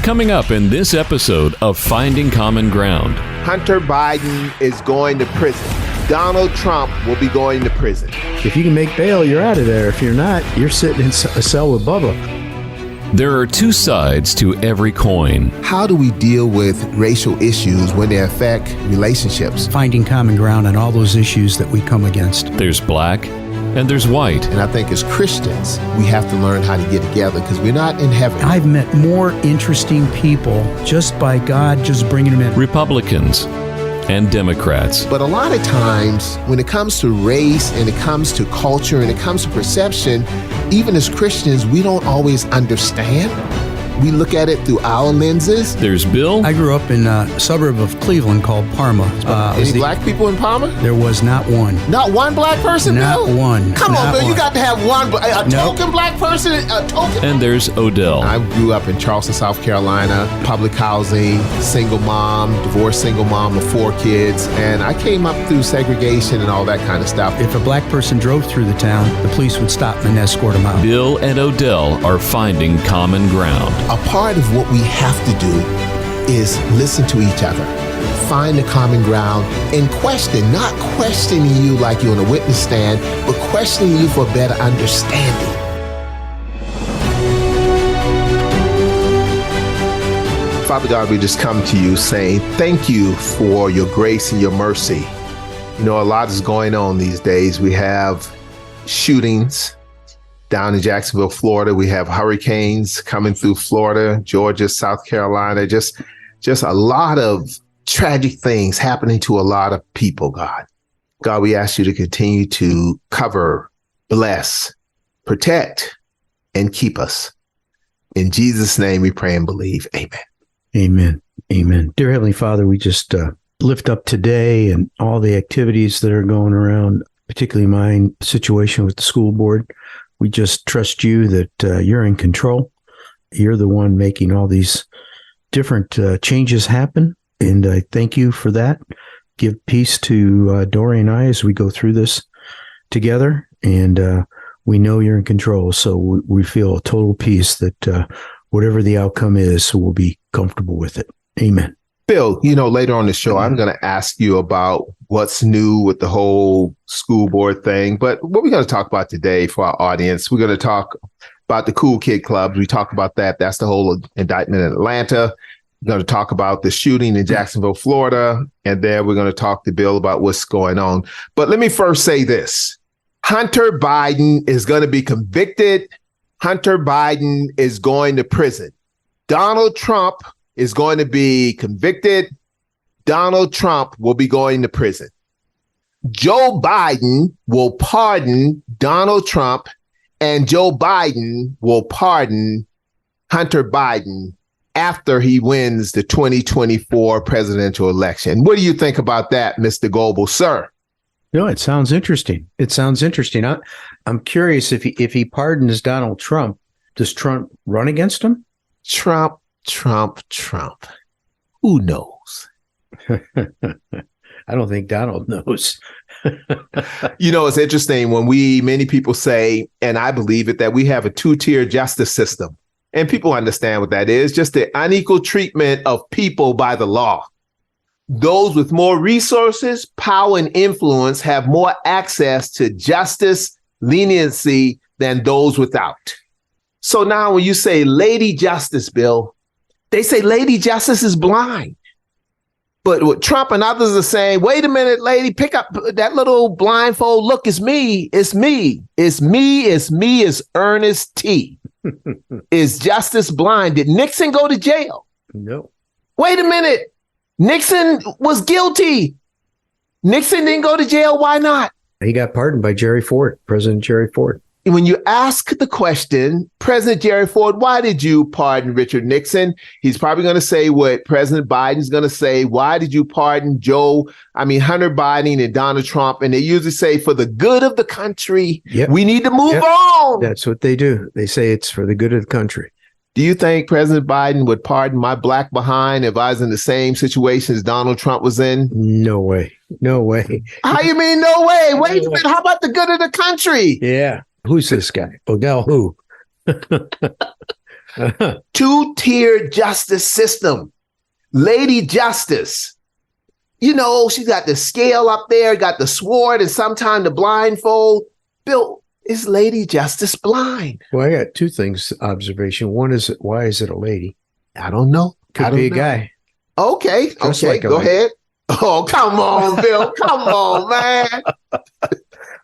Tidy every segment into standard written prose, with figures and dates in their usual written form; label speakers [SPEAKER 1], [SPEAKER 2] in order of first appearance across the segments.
[SPEAKER 1] Coming up in this episode of Finding Common Ground.
[SPEAKER 2] Hunter Biden is going to prison. Donald Trump will be going to prison.
[SPEAKER 3] If you can make bail, you're out of there. If you're not, you're sitting in a cell with Bubba.
[SPEAKER 1] There are two sides to every coin.
[SPEAKER 2] How do we deal with racial issues when they affect relationships?
[SPEAKER 3] Finding common ground on all those issues that we come against.
[SPEAKER 1] There's black and there's white.
[SPEAKER 2] And I think as Christians, we have to learn how to get together because we're not in heaven.
[SPEAKER 3] I've met more interesting people just by God just bringing them in.
[SPEAKER 1] Republicans and Democrats.
[SPEAKER 2] But a lot of times, when it comes to race and it comes to culture and it comes to perception, even as Christians, we don't always understand. We look at it through our lenses.
[SPEAKER 1] There's Bill.
[SPEAKER 3] I grew up in a suburb of Cleveland called Parma.
[SPEAKER 2] Any black people in Parma?
[SPEAKER 3] There was not one.
[SPEAKER 2] Not one black person,
[SPEAKER 3] Not
[SPEAKER 2] Bill?
[SPEAKER 3] one.
[SPEAKER 2] Come on,
[SPEAKER 3] Not
[SPEAKER 2] Bill.
[SPEAKER 3] one.
[SPEAKER 2] You got to have one. A
[SPEAKER 3] Nope.
[SPEAKER 2] token black person? A token?
[SPEAKER 1] And there's Odell.
[SPEAKER 2] I grew up in Charleston, South Carolina, public housing, single mom, divorced single mom of 4 kids. And I came up through segregation and all that kind of stuff.
[SPEAKER 3] If a black person drove through the town, the police would stop them and escort them out.
[SPEAKER 1] Bill and Odell are finding common ground.
[SPEAKER 2] A part of what we have to do is listen to each other, find the common ground, and question, not questioning you like you're on a witness stand, but questioning you for better understanding. Father God, we just come to you saying thank you for your grace and your mercy. You know, a lot is going on these days. We have shootings down in Jacksonville, Florida. We have hurricanes coming through Florida, Georgia, South Carolina. Just a lot of tragic things happening to a lot of people, God. God, we ask you to continue to cover, bless, protect, and keep us. In Jesus' name we pray and believe. Amen.
[SPEAKER 3] Amen. Amen. Dear Heavenly Father, we just lift up today and all the activities that are going around, particularly my situation with the school board. We just trust you that you're in control. You're the one making all these different changes happen. And I thank you for that. Give peace to Dory and I as we go through this together. And we know you're in control. So we feel a total peace that whatever the outcome is, we'll be comfortable with it. Amen.
[SPEAKER 2] Bill, you know, later on the show, I'm going to ask you about what's new with the whole school board thing. But what we're going to talk about today for our audience, we're going to talk about the cool kid clubs. We talk about that. That's the whole indictment in Atlanta. We're going to talk about the shooting in Jacksonville, Florida. And then we're going to talk to Bill about what's going on. But let me first say this. Hunter Biden is going to be convicted. Hunter Biden is going to prison. Donald Trump is going to be convicted. Donald Trump will be going to prison. Joe Biden will pardon Donald Trump, and Joe Biden will pardon Hunter Biden after he wins the 2024 presidential election. What do you think about that, Mr. Goebel, sir?
[SPEAKER 3] No, it sounds interesting. I'm curious if he pardons Donald Trump, does Trump run against him?
[SPEAKER 2] Trump. Who knows?
[SPEAKER 3] I don't think Donald knows.
[SPEAKER 2] You know, it's interesting when many people say, and I believe it, that we have a 2-tier justice system. And people understand what that is, just the unequal treatment of people by the law. Those with more resources, power, and influence have more access to justice, leniency than those without. So now when you say Lady Justice, Bill, they say Lady Justice is blind. But what Trump and others are saying, wait a minute, lady, pick up that little blindfold. Look, it's me. It's me. It's me. It's me. It's Ernest T. Is justice blind? Did Nixon go to jail?
[SPEAKER 3] No.
[SPEAKER 2] Wait a minute. Nixon was guilty. Nixon didn't go to jail. Why not?
[SPEAKER 3] He got pardoned by President Jerry Ford.
[SPEAKER 2] When you ask the question, President Jerry Ford, why did you pardon Richard Nixon? He's probably going to say what President Biden's going to say. Why did you pardon Hunter Biden and Donald Trump? And they usually say for the good of the country, we need to move on.
[SPEAKER 3] That's what they do. They say it's for the good of the country.
[SPEAKER 2] Do you think President Biden would pardon my black behind if I was in the same situation as Donald Trump was in?
[SPEAKER 3] No way. No way.
[SPEAKER 2] How you mean no way? Wait a minute. How about the good of the country?
[SPEAKER 3] Yeah. Who's this guy? Odell who?
[SPEAKER 2] Two-tier justice system. Lady Justice. You know, she's got the scale up there, got the sword, and sometimes the blindfold. Bill, is Lady Justice blind?
[SPEAKER 3] Well, I got two things. Observation. One is, why is it a lady?
[SPEAKER 2] I don't know.
[SPEAKER 3] Could be a guy.
[SPEAKER 2] Okay,
[SPEAKER 3] Just
[SPEAKER 2] okay,
[SPEAKER 3] like
[SPEAKER 2] go
[SPEAKER 3] a lady.
[SPEAKER 2] ahead. Oh, come on, Bill. Come on, man.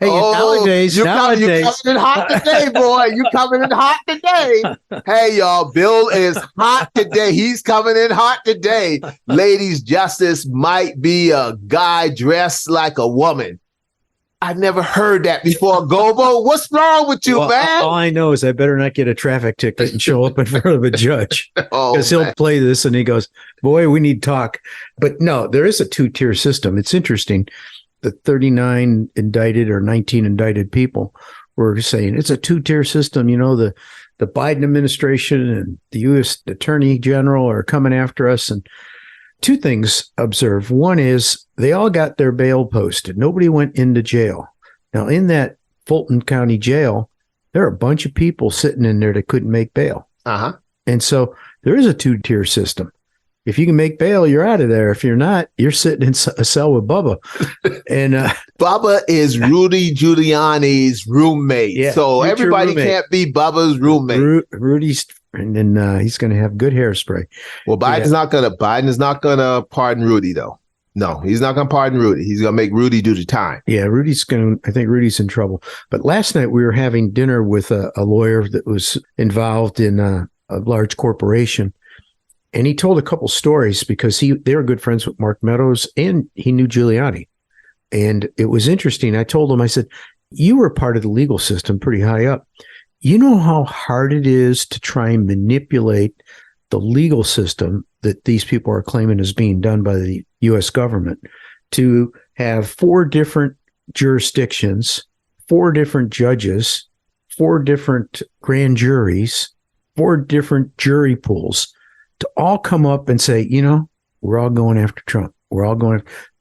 [SPEAKER 3] Hey, nowadays,
[SPEAKER 2] you coming in hot today, boy. You coming in hot today. Hey, y'all, Bill is hot today. He's coming in hot today. Ladies Justice might be a guy dressed like a woman. I've never heard that before, Gobo. What's wrong with you, man?
[SPEAKER 3] All I know is I better not get a traffic ticket and show up in front of a judge, because he'll play this and he goes, boy, we need talk. But no, there is a two-tier system. It's interesting. The 39 indicted or 19 indicted people were saying it's a two-tier system. You know, the Biden administration and the U.S. Attorney General are coming after us. And two things observed. One is they all got their bail posted. Nobody went into jail. Now, in that Fulton County jail, there are a bunch of people sitting in there that couldn't make bail.
[SPEAKER 2] Uh-huh.
[SPEAKER 3] And so there is a two-tier system. If you can make bail, you're out of there. If you're not, you're sitting in a cell with Bubba. And
[SPEAKER 2] Bubba is Rudy Giuliani's roommate.
[SPEAKER 3] Yeah,
[SPEAKER 2] so everybody
[SPEAKER 3] roommate.
[SPEAKER 2] Can't be Bubba's roommate.
[SPEAKER 3] Rudy's, and then he's going to have good hairspray.
[SPEAKER 2] Well, Biden is not gonna pardon Rudy, though. No, he's not gonna pardon Rudy. He's gonna make Rudy do the time.
[SPEAKER 3] Yeah, I think Rudy's in trouble. But last night we were having dinner with a lawyer that was involved in a large corporation. And he told a couple stories because they were good friends with Mark Meadows and he knew Giuliani. And it was interesting. I told him, I said, you were part of the legal system pretty high up. You know how hard it is to try and manipulate the legal system that these people are claiming is being done by the U.S. government, to have 4 different jurisdictions, 4 different judges, 4 different grand juries, 4 different jury pools, to all come up and say, you know, we're all going after Trump.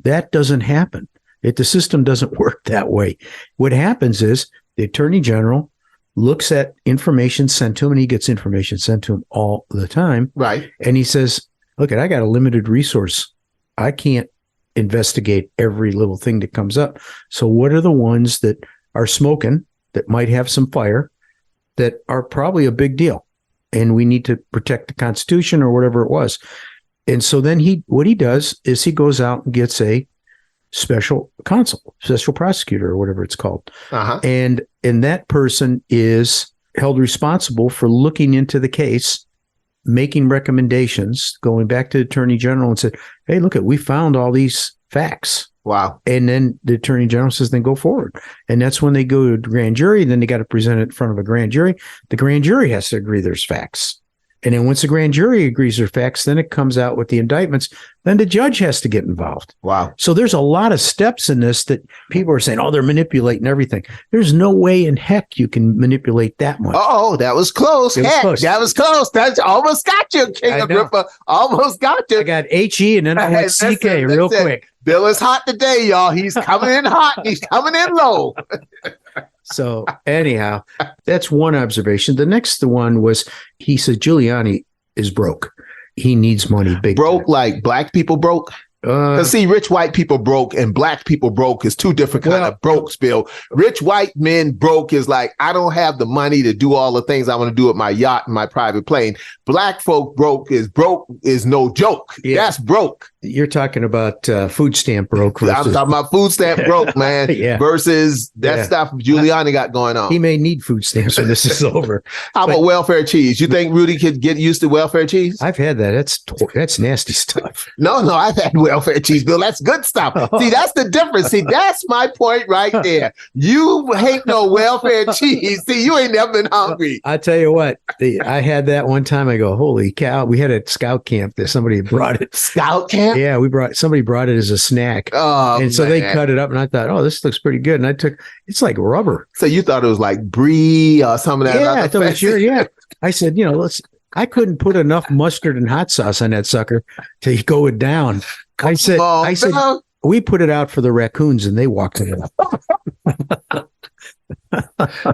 [SPEAKER 3] That doesn't happen. The system doesn't work that way. What happens is the attorney general looks at information sent to him, and he gets information sent to him all the time.
[SPEAKER 2] Right.
[SPEAKER 3] And he says, look, I got a limited resource. I can't investigate every little thing that comes up. So what are the ones that are smoking, that might have some fire, that are probably a big deal? And we need to protect the Constitution or whatever it was. And so then what he does is he goes out and gets a special counsel, special prosecutor, or whatever it's called.
[SPEAKER 2] Uh-huh.
[SPEAKER 3] And that person is held responsible for looking into the case, making recommendations, going back to the attorney general and said, hey, look, we found all these facts.
[SPEAKER 2] Wow.
[SPEAKER 3] And then the attorney general says, then go forward. And that's when they go to the grand jury. Then they got to present it in front of a grand jury. The grand jury has to agree there's facts. And then once the grand jury agrees there's facts, then it comes out with the indictments. Then the judge has to get involved.
[SPEAKER 2] Wow.
[SPEAKER 3] So there's a lot of steps in this that people are saying, oh, they're manipulating everything. There's no way in heck you can manipulate that much.
[SPEAKER 2] Oh, that was close. That was close. That almost got you, King Agrippa. Almost got you.
[SPEAKER 3] I got H-E and then I had C-K real quick.
[SPEAKER 2] Bill is hot today, y'all. He's coming in hot. He's coming in low.
[SPEAKER 3] So anyhow, that's one observation. The next one was, he said Giuliani is broke. He needs money. Big
[SPEAKER 2] broke
[SPEAKER 3] time.
[SPEAKER 2] Like black people broke? Because see, rich white people broke and black people broke is 2 different kind of brokes, Bill. Rich white men broke is like, I don't have the money to do all the things I want to do with my yacht and my private plane. Black folk broke is no joke. Yeah. That's broke.
[SPEAKER 3] You're talking about food stamp broke.
[SPEAKER 2] I'm talking about food stamp broke, man, versus that stuff Giuliani got going on.
[SPEAKER 3] He may need food stamps when this is over.
[SPEAKER 2] How about welfare cheese? You think Rudy could get used to welfare cheese?
[SPEAKER 3] I've had that. That's nasty stuff.
[SPEAKER 2] No, I've had welfare cheese, Bill. That's good stuff. See, that's the difference. See, that's my point right there. You hate no welfare cheese. See, you ain't never been hungry.
[SPEAKER 3] I tell you what, I had that one time. I go, holy cow. We had a scout camp that somebody brought it.
[SPEAKER 2] Scout camp?
[SPEAKER 3] Yeah, somebody brought it as a snack.
[SPEAKER 2] Oh,
[SPEAKER 3] and so they cut it up and I thought, oh, this looks pretty good. And it's like rubber.
[SPEAKER 2] So you thought it was like brie or some of that?
[SPEAKER 3] Yeah, I thought it was sure. Yeah. I said, I couldn't put enough mustard and hot sauce on that sucker to go it down. I said, we put it out for the raccoons and they walked it up.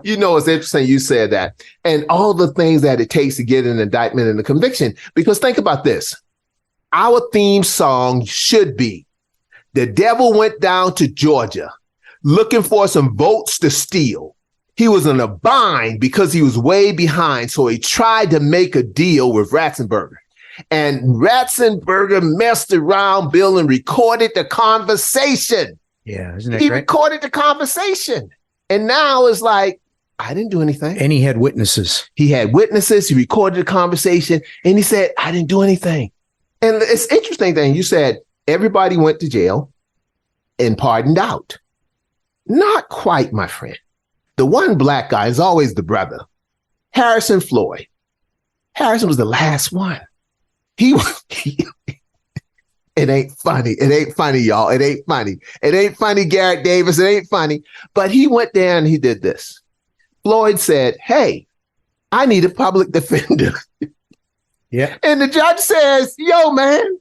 [SPEAKER 2] You know, it's interesting you said that. And all the things that it takes to get an indictment and a conviction. Because think about this. Our theme song should be, the devil went down to Georgia looking for some votes to steal. He was in a bind because he was way behind. So he tried to make a deal with Ratzenberger. And Ratzenberger messed around, Bill, and recorded the conversation.
[SPEAKER 3] Yeah, isn't that
[SPEAKER 2] He
[SPEAKER 3] great?
[SPEAKER 2] recorded the conversation. And now it's like, I didn't do anything.
[SPEAKER 3] And he had witnesses.
[SPEAKER 2] He had witnesses. He recorded the conversation. And he said, I didn't do anything. And it's interesting thing. You said everybody went to jail and pardoned out. Not quite, my friend. The one black guy is always the brother. Harrison Floyd. Harrison was the last one. It ain't funny. It ain't funny, y'all. It ain't funny. It ain't funny, Garrett Davis. It ain't funny. But he went there and he did this. Floyd said, hey, I need a public defender.
[SPEAKER 3] Yeah.
[SPEAKER 2] And the judge says, yo, man,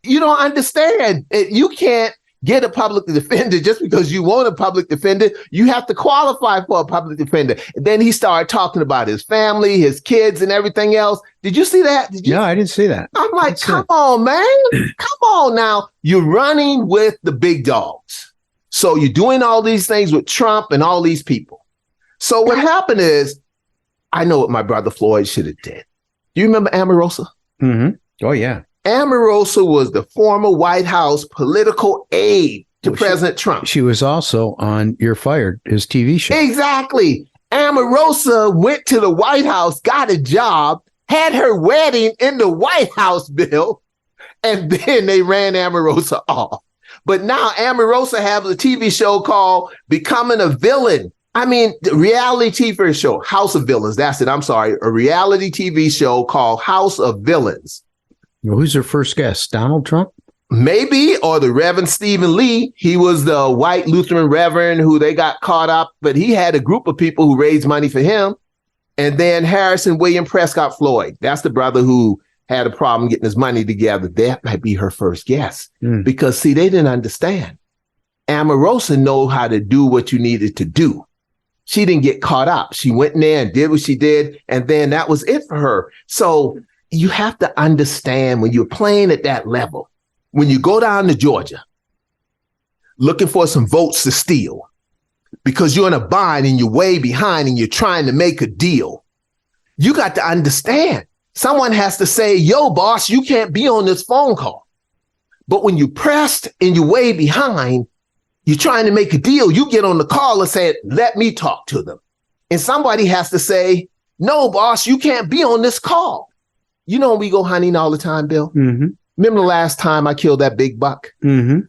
[SPEAKER 2] you don't understand. You can't get a public defender just because you want a public defender. You have to qualify for a public defender. And then he started talking about his family, his kids, and everything else. Did you see that?
[SPEAKER 3] No, I didn't see that.
[SPEAKER 2] I'm like, come on, man. Come on now. You're running with the big dogs. So you're doing all these things with Trump and all these people. So what happened is, I know what my brother Floyd should have did. Do you remember Omarosa?
[SPEAKER 3] Mm-hmm. Oh, yeah.
[SPEAKER 2] Omarosa was the former White House political aide to President Trump.
[SPEAKER 3] She was also on You're Fired, his TV show.
[SPEAKER 2] Exactly. Omarosa went to the White House, got a job, had her wedding in the White House, Bill, and then they ran Omarosa off. But now Omarosa has a TV show called Becoming a Villain. I mean, the reality TV show, House of Villains. That's it. I'm sorry. A reality TV show called House of Villains.
[SPEAKER 3] Well, who's their first guest? Donald Trump?
[SPEAKER 2] Maybe, or the Reverend Stephen Lee. He was the white Lutheran Reverend who they got caught up, but he had a group of people who raised money for him. And then Harrison William Prescott Floyd. That's the brother who had a problem getting his money together. That might be her first guest. Because, see, they didn't understand. Omarosa know how to do what you needed to do. She didn't get caught up. She went in there and did what she did, and then that was it for her. So you have to understand when you're playing at that level, when you go down to Georgia looking for some votes to steal because you're in a bind and you're way behind and you're trying to make a deal, you got to understand. Someone has to say, yo, boss, you can't be on this phone call. But when you're pressed and you're way behind, you're trying to make a deal, you get on the call and say, let me talk to them. And somebody has to say, no, boss, you can't be on this call. You know, we go hunting all the time, Bill. Mm-hmm. Remember the last time I killed that big buck? Mm-hmm.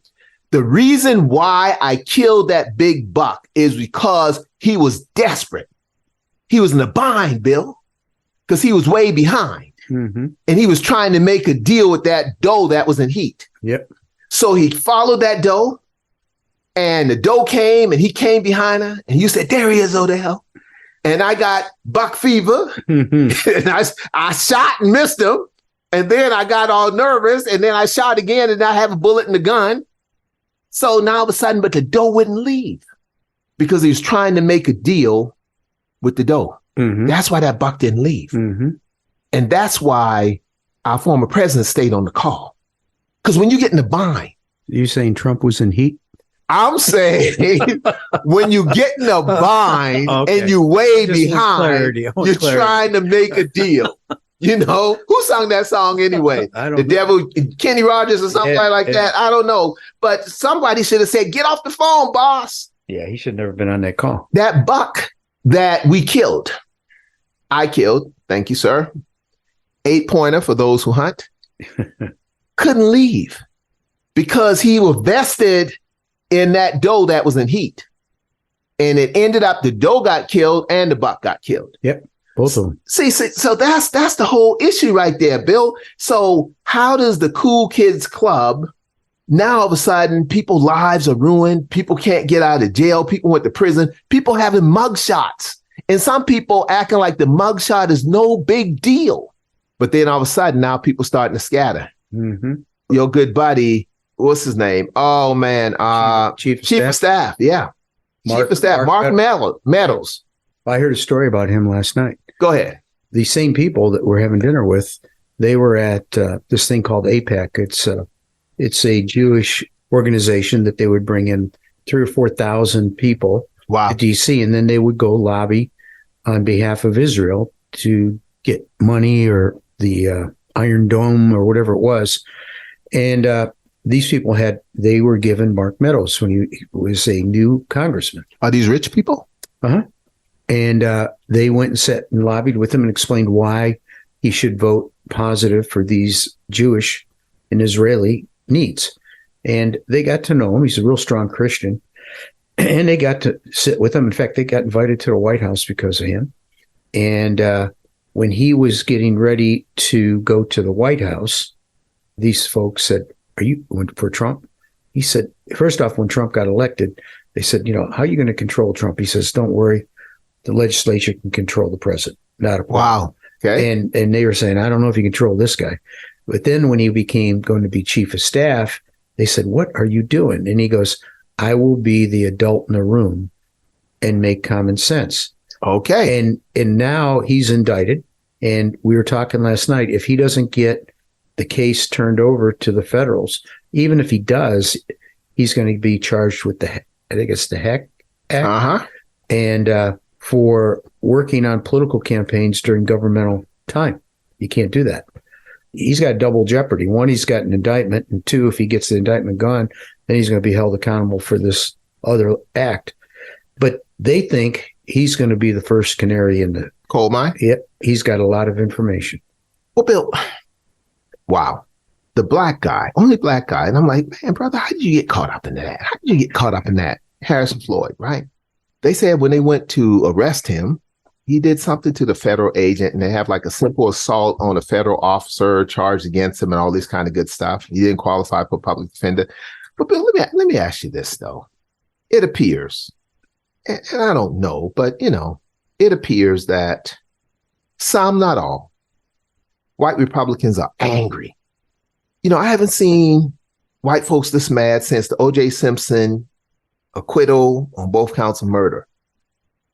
[SPEAKER 2] The reason why I killed that big buck is because he was desperate. He was in a bind, Bill, because he was way behind. Mm-hmm. And he was trying to make a deal with that doe that was in heat.
[SPEAKER 3] Yep. So
[SPEAKER 2] he followed that doe. And the doe came and he came behind her and you said, there he is, Odell. And I got buck fever and I shot and missed him. And then I got all nervous and then I shot again and I have a bullet in the gun. So now all of a sudden, but the doe wouldn't leave because he was trying to make a deal with the doe. Mm-hmm. That's why that buck didn't leave. Mm-hmm. And that's why our former president stayed on the call. Because when you get in the bind.
[SPEAKER 3] You saying Trump was in heat?
[SPEAKER 2] I'm saying when you get in a bind and you way just behind, you're trying to make a deal. You know, who sung that song anyway?
[SPEAKER 3] I don't
[SPEAKER 2] know. Devil, Kenny Rogers or something like that. I don't know. But somebody should have said, get off the phone, boss.
[SPEAKER 3] Yeah, he should have never been on that call.
[SPEAKER 2] That buck that we killed, I killed, thank you, sir. 8-pointer for those who hunt, couldn't leave because he was vested in that doe that was in heat. And it ended up the doe got killed and the buck got killed.
[SPEAKER 3] Yep. Both of them.
[SPEAKER 2] See, so that's the whole issue right there, Bill. So how does the Cool Kids Club, now all of a sudden people's lives are ruined. People can't get out of jail. People went to prison. People having mugshots. And some people acting like the mugshot is no big deal. But then all of a sudden now people starting to scatter. Mm-hmm. Your good buddy, what's his name? Oh man, Chief of Staff. Yeah. Chief of Staff, Mark Meadows.
[SPEAKER 3] I heard a story about him last night.
[SPEAKER 2] Go ahead.
[SPEAKER 3] The same people that we're having dinner with, they were at this thing called AIPAC. It's a Jewish organization that they would bring in 3,000 or 4,000 people to D.C., and then they would go lobby on behalf of Israel to get money or the Iron Dome or whatever it was. And these people they were given Mark Meadows when he was a new congressman.
[SPEAKER 2] Are these rich people?
[SPEAKER 3] Uh-huh. And they went and sat and lobbied with him and explained why he should vote positive for these Jewish and Israeli needs. And they got to know him. He's a real strong Christian. And they got to sit with him. In fact, they got invited to the White House because of him. And when he was getting ready to go to the White House, these folks said, "Are you for Trump?" He said, first off, when Trump got elected, they said, how are you going to control Trump? He says, "Don't worry. The legislature can control the president. Not a problem."
[SPEAKER 2] Wow. Okay.
[SPEAKER 3] And they were saying, "I don't know if you control this guy." But then when he became going to be chief of staff, they said, "What are you doing?" And he goes, "I will be the adult in the room and make common sense."
[SPEAKER 2] Okay.
[SPEAKER 3] And now he's indicted. And we were talking last night, if he doesn't get the case turned over to the federals, even if he does, he's going to be charged with I think it's the Heck Act.
[SPEAKER 2] Uh-huh.
[SPEAKER 3] And for working on political campaigns during governmental time. You can't do that. He's got double jeopardy. One, he's got an indictment. And two, if he gets the indictment gone, then he's going to be held accountable for this other act. But they think he's going to be the first canary in the
[SPEAKER 2] coal mine.
[SPEAKER 3] Yep. He's got a lot of information.
[SPEAKER 2] Well, Bill, wow. The black guy, only black guy. And I'm like, man, brother, how did you get caught up in that? How did you get caught up in that? Harrison Floyd, right? They said when they went to arrest him, he did something to the federal agent, and they have like a simple assault on a federal officer charged against him and all this kind of good stuff. He didn't qualify for public defender. But Bill, let me ask you this, though. It appears, and I don't know, but, it appears that some, not all, white Republicans are angry. I haven't seen white folks this mad since the O.J. Simpson acquittal on both counts of murder,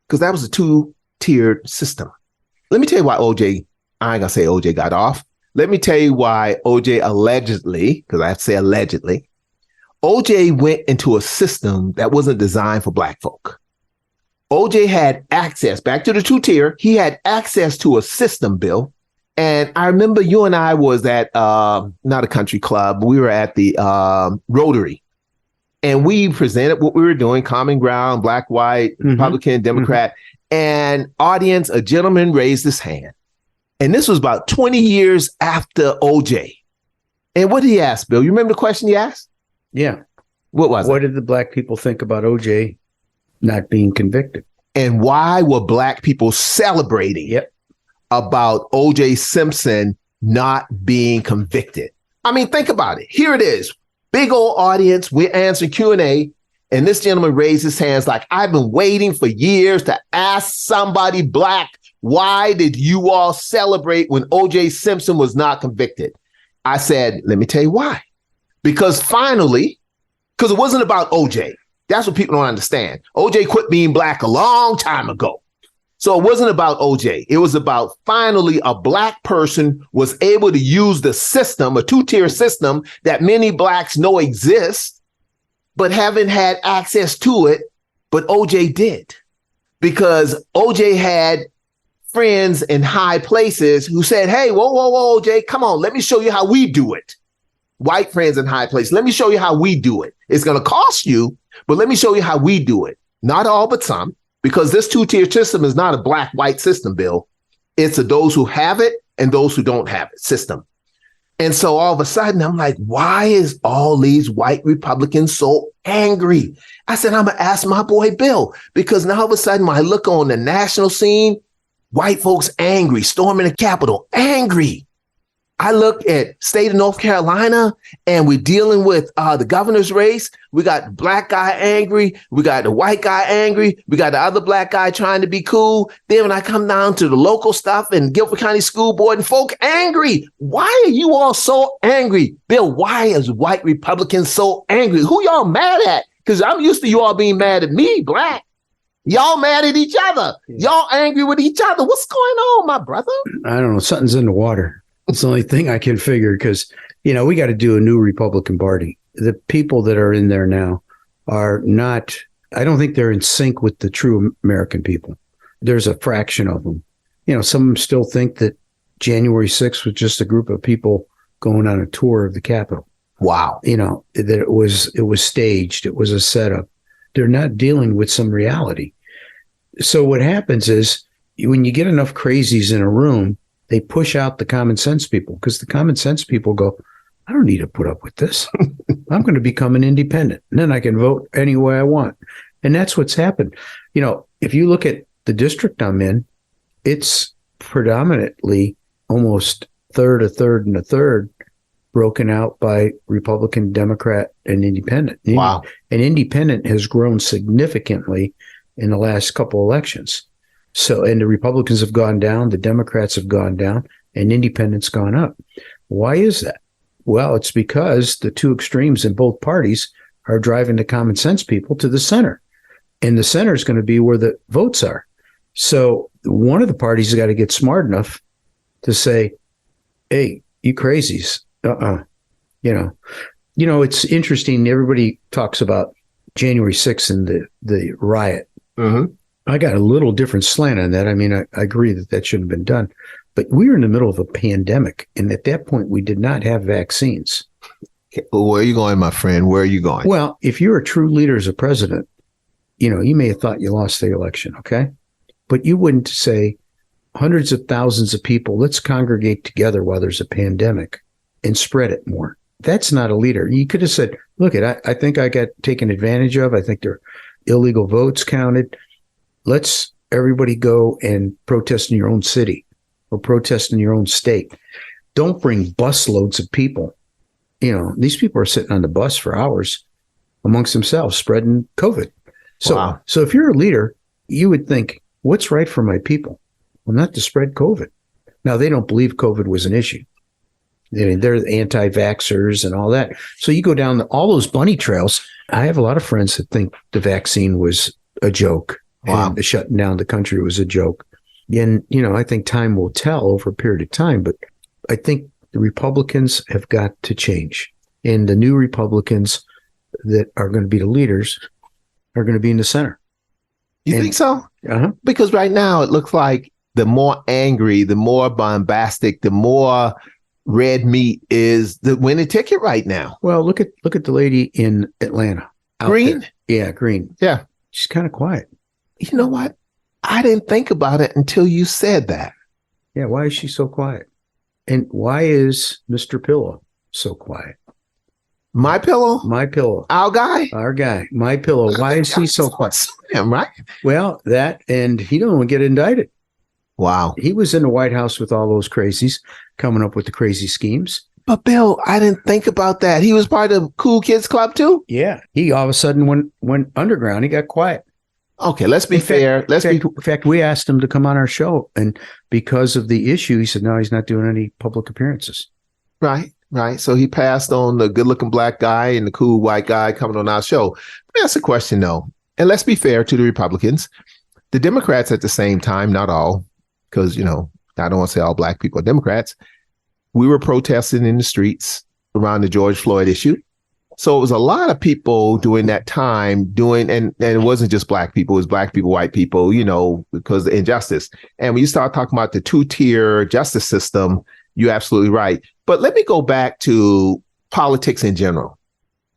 [SPEAKER 2] because that was a two-tiered system. Let me tell you why I ain't gonna say OJ got off. Let me tell you why OJ allegedly, because I have to say allegedly, OJ went into a system that wasn't designed for black folk. OJ had access, back to the two-tier, he had access to a system, Bill. And I remember you and I was at, not a country club, we were at the Rotary. And we presented what we were doing, common ground, black, white, Republican, Democrat, and audience, a gentleman raised his hand. And this was about 20 years after OJ. And what did he ask, Bill? You remember the question he asked?
[SPEAKER 3] Yeah.
[SPEAKER 2] What was it?
[SPEAKER 3] What did the black people think about OJ not being convicted?
[SPEAKER 2] And why were black people celebrating about OJ Simpson not being convicted? I mean, think about it. Here it is. Big old audience. We're answering Q&A. And this gentleman raised his hands like, I've been waiting for years to ask somebody black, why did you all celebrate when OJ Simpson was not convicted? I said, let me tell you why. Because finally, because it wasn't about OJ. That's what people don't understand. OJ quit being black a long time ago. So it wasn't about OJ. It was about finally a black person was able to use the system, a two-tier system that many blacks know exists, but haven't had access to it. But OJ did, because OJ had friends in high places who said, hey, whoa, OJ, come on, let me show you how we do it. White friends in high places. Let me show you how we do it. It's going to cost you, but let me show you how we do it. Not all, but some. Because this two-tier system is not a black-white system, Bill. It's a those who have it and those who don't have it system. And so all of a sudden, I'm like, why is all these white Republicans so angry? I said, I'm going to ask my boy Bill, because now all of a sudden, when I look on the national scene, white folks angry, storming the Capitol, angry. I look at state of North Carolina, and we're dealing with the governor's race. We got the black guy angry. We got the white guy angry. We got the other black guy trying to be cool. Then when I come down to the local stuff and Guilford County School Board and folk angry. Why are you all so angry? Bill, why is white Republicans so angry? Who y'all mad at? Because I'm used to you all being mad at me, Black. Y'all mad at each other. Y'all angry with each other. What's going on, my brother?
[SPEAKER 3] I don't know. Something's in the water. It's the only thing I can figure because, we got to do a new Republican Party. The people that are in there now are not, I don't think they're in sync with the true American people. There's a fraction of them. Some of them still think that January 6th was just a group of people going on a tour of the Capitol.
[SPEAKER 2] Wow.
[SPEAKER 3] That it was staged. It was a setup. They're not dealing with some reality. So what happens is when you get enough crazies in a room, they push out the common sense people because the common sense people go, I don't need to put up with this. I'm going to become an independent and then I can vote any way I want. And that's what's happened. If you look at the district I'm in, it's predominantly almost a third, and a third broken out by Republican, Democrat, and Independent.
[SPEAKER 2] Wow.
[SPEAKER 3] And Independent has grown significantly in the last couple elections. So, and the Republicans have gone down, the Democrats have gone down, and Independent's gone up. Why is that? Well, it's because the two extremes in both parties are driving the common sense people to the center. And the center is going to be where the votes are. So one of the parties has got to get smart enough to say, hey, you crazies. It's interesting. Everybody talks about January 6th and the riot.
[SPEAKER 2] Mm-hmm.
[SPEAKER 3] I got a little different slant on that. I mean, I agree that shouldn't have been done. But we were in the middle of a pandemic. And at that point, we did not have vaccines.
[SPEAKER 2] Where are you going, my friend? Where are you going?
[SPEAKER 3] Well, if you're a true leader as a president, you may have thought you lost the election, okay? But you wouldn't say hundreds of thousands of people, let's congregate together while there's a pandemic and spread it more. That's not a leader. You could have said, look, I think I got taken advantage of. I think there are illegal votes counted. Let's everybody go and protest in your own city or protest in your own state. Don't bring busloads of people. These people are sitting on the bus for hours amongst themselves, spreading COVID. So,
[SPEAKER 2] wow.
[SPEAKER 3] So if you're a leader, you would think, what's right for my people? Well, not to spread COVID. Now, they don't believe COVID was an issue. They're anti-vaxxers and all that. So you go down all those bunny trails. I have a lot of friends that think the vaccine was a joke.
[SPEAKER 2] Wow.
[SPEAKER 3] And the shutting down the country was a joke. And, I think time will tell over a period of time. But I think the Republicans have got to change. And the new Republicans that are going to be the leaders are going to be in the center.
[SPEAKER 2] You think so?
[SPEAKER 3] Uh-huh.
[SPEAKER 2] Because right now it looks like the more angry, the more bombastic, the more red meat is the winning ticket right now.
[SPEAKER 3] Well, look at the lady in Atlanta.
[SPEAKER 2] Green?
[SPEAKER 3] There. Yeah, Green.
[SPEAKER 2] Yeah.
[SPEAKER 3] She's kind of quiet.
[SPEAKER 2] You know what? I didn't think about it until you said that.
[SPEAKER 3] Yeah, why is she so quiet? And why is Mr. Pillow so quiet?
[SPEAKER 2] My Pillow?
[SPEAKER 3] My Pillow.
[SPEAKER 2] Our guy?
[SPEAKER 3] Our guy. My Pillow. Why is he so quiet?
[SPEAKER 2] Him, right?
[SPEAKER 3] Well, that, and he don't get indicted.
[SPEAKER 2] Wow.
[SPEAKER 3] He was in the White House with all those crazies coming up with the crazy schemes.
[SPEAKER 2] But Bill, I didn't think about that. He was part of the Cool Kids Club too?
[SPEAKER 3] Yeah. He all of a sudden went underground. He got quiet.
[SPEAKER 2] Okay, let's be fair.
[SPEAKER 3] In fact, we asked him to come on our show. And because of the issue, he said, no, he's not doing any public appearances.
[SPEAKER 2] Right. So he passed on the good-looking black guy and the cool white guy coming on our show. Let me ask a question, though. And let's be fair to the Republicans. The Democrats at the same time, not all, because, I don't want to say all black people are Democrats. We were protesting in the streets around the George Floyd issue. So it was a lot of people during that time and it wasn't just black people, it was black people, white people, because of injustice. And when you start talking about the two-tier justice system, you're absolutely right. But let me go back to politics in general.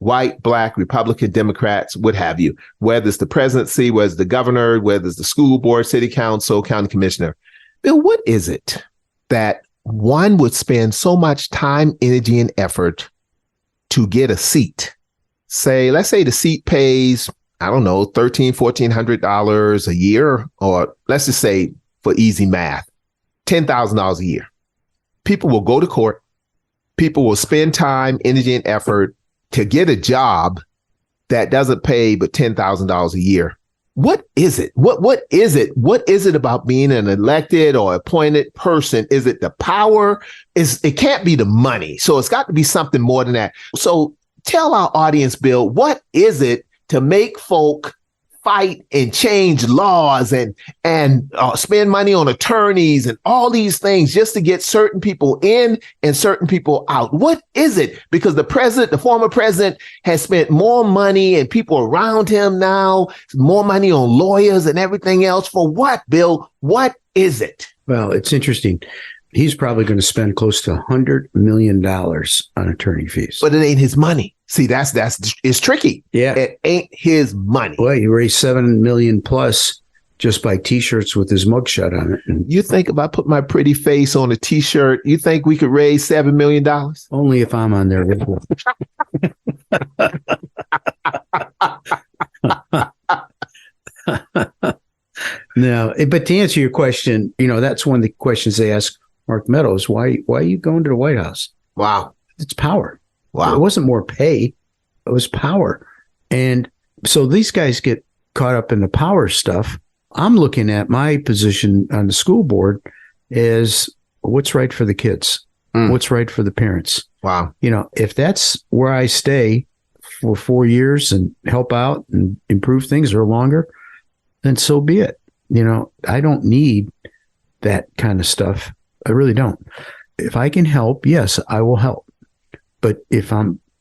[SPEAKER 2] White, black, Republican, Democrats, what have you, whether it's the presidency, whether it's the governor, whether it's the school board, city council, county commissioner. Bill, what is it that one would spend so much time, energy, and effort to get a seat? Let's say the seat pays, I don't know, $1,300, $1,400 a year, or let's just say for easy math, $10,000 a year. People will go to court. People will spend time, energy, and effort to get a job that doesn't pay but $10,000 a year. What is it? What is it? What is it about being an elected or appointed person? Is it the power? It can't be the money. So it's got to be something more than that. So tell our audience, Bill, what is it to make folk fight and change laws and spend money on attorneys and all these things just to get certain people in and certain people out? What is it? Because the former president, has spent more money and people around him now, more money on lawyers and everything else. For what, Bill? What is it?
[SPEAKER 3] Well, it's interesting. He's probably going to spend close to $100 million on attorney fees.
[SPEAKER 2] But it ain't his money. See, it's tricky.
[SPEAKER 3] Yeah.
[SPEAKER 2] It ain't his money.
[SPEAKER 3] Boy, he raised $7 million plus just by T-shirts with his mugshot on it. And
[SPEAKER 2] you think if I put my pretty face on a T-shirt, you think we could raise $7 million?
[SPEAKER 3] Only if I'm on there. No, but to answer your question, that's one of the questions they ask Mark Meadows. Why are you going to the White House?
[SPEAKER 2] Wow.
[SPEAKER 3] It's power.
[SPEAKER 2] Wow.
[SPEAKER 3] It wasn't more pay. It was power. And so these guys get caught up in the power stuff. I'm looking at my position on the school board as what's right for the kids, what's right for the parents.
[SPEAKER 2] Wow.
[SPEAKER 3] If that's where I stay for 4 years and help out and improve things or longer, then so be it. I don't need that kind of stuff. I really don't. If I can help, yes, I will help. But if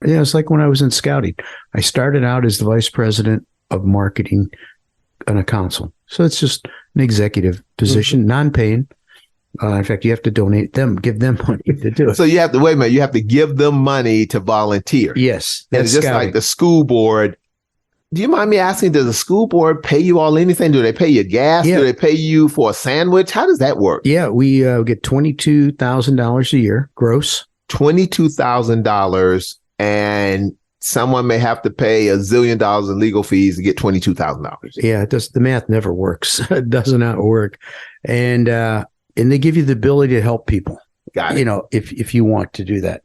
[SPEAKER 3] it's like when I was in scouting, I started out as the vice president of marketing on a council. So it's just an executive position, non-paying. In fact, you have to give them money to do it.
[SPEAKER 2] So you have to, wait a minute, you have to give them money to volunteer.
[SPEAKER 3] Yes.
[SPEAKER 2] And it's just scouting. Like the school board. Do you mind me asking, does the school board pay you all anything? Do they pay you gas? Yeah. Do they pay you for a sandwich? How does that work?
[SPEAKER 3] Yeah, we get $22,000 a year gross.
[SPEAKER 2] $22,000, and someone may have to pay $1 zillion in legal fees to get $22,000.
[SPEAKER 3] Yeah, the math never works. It does not work. And they give you the ability to help people.
[SPEAKER 2] Got it.
[SPEAKER 3] If you want to do that.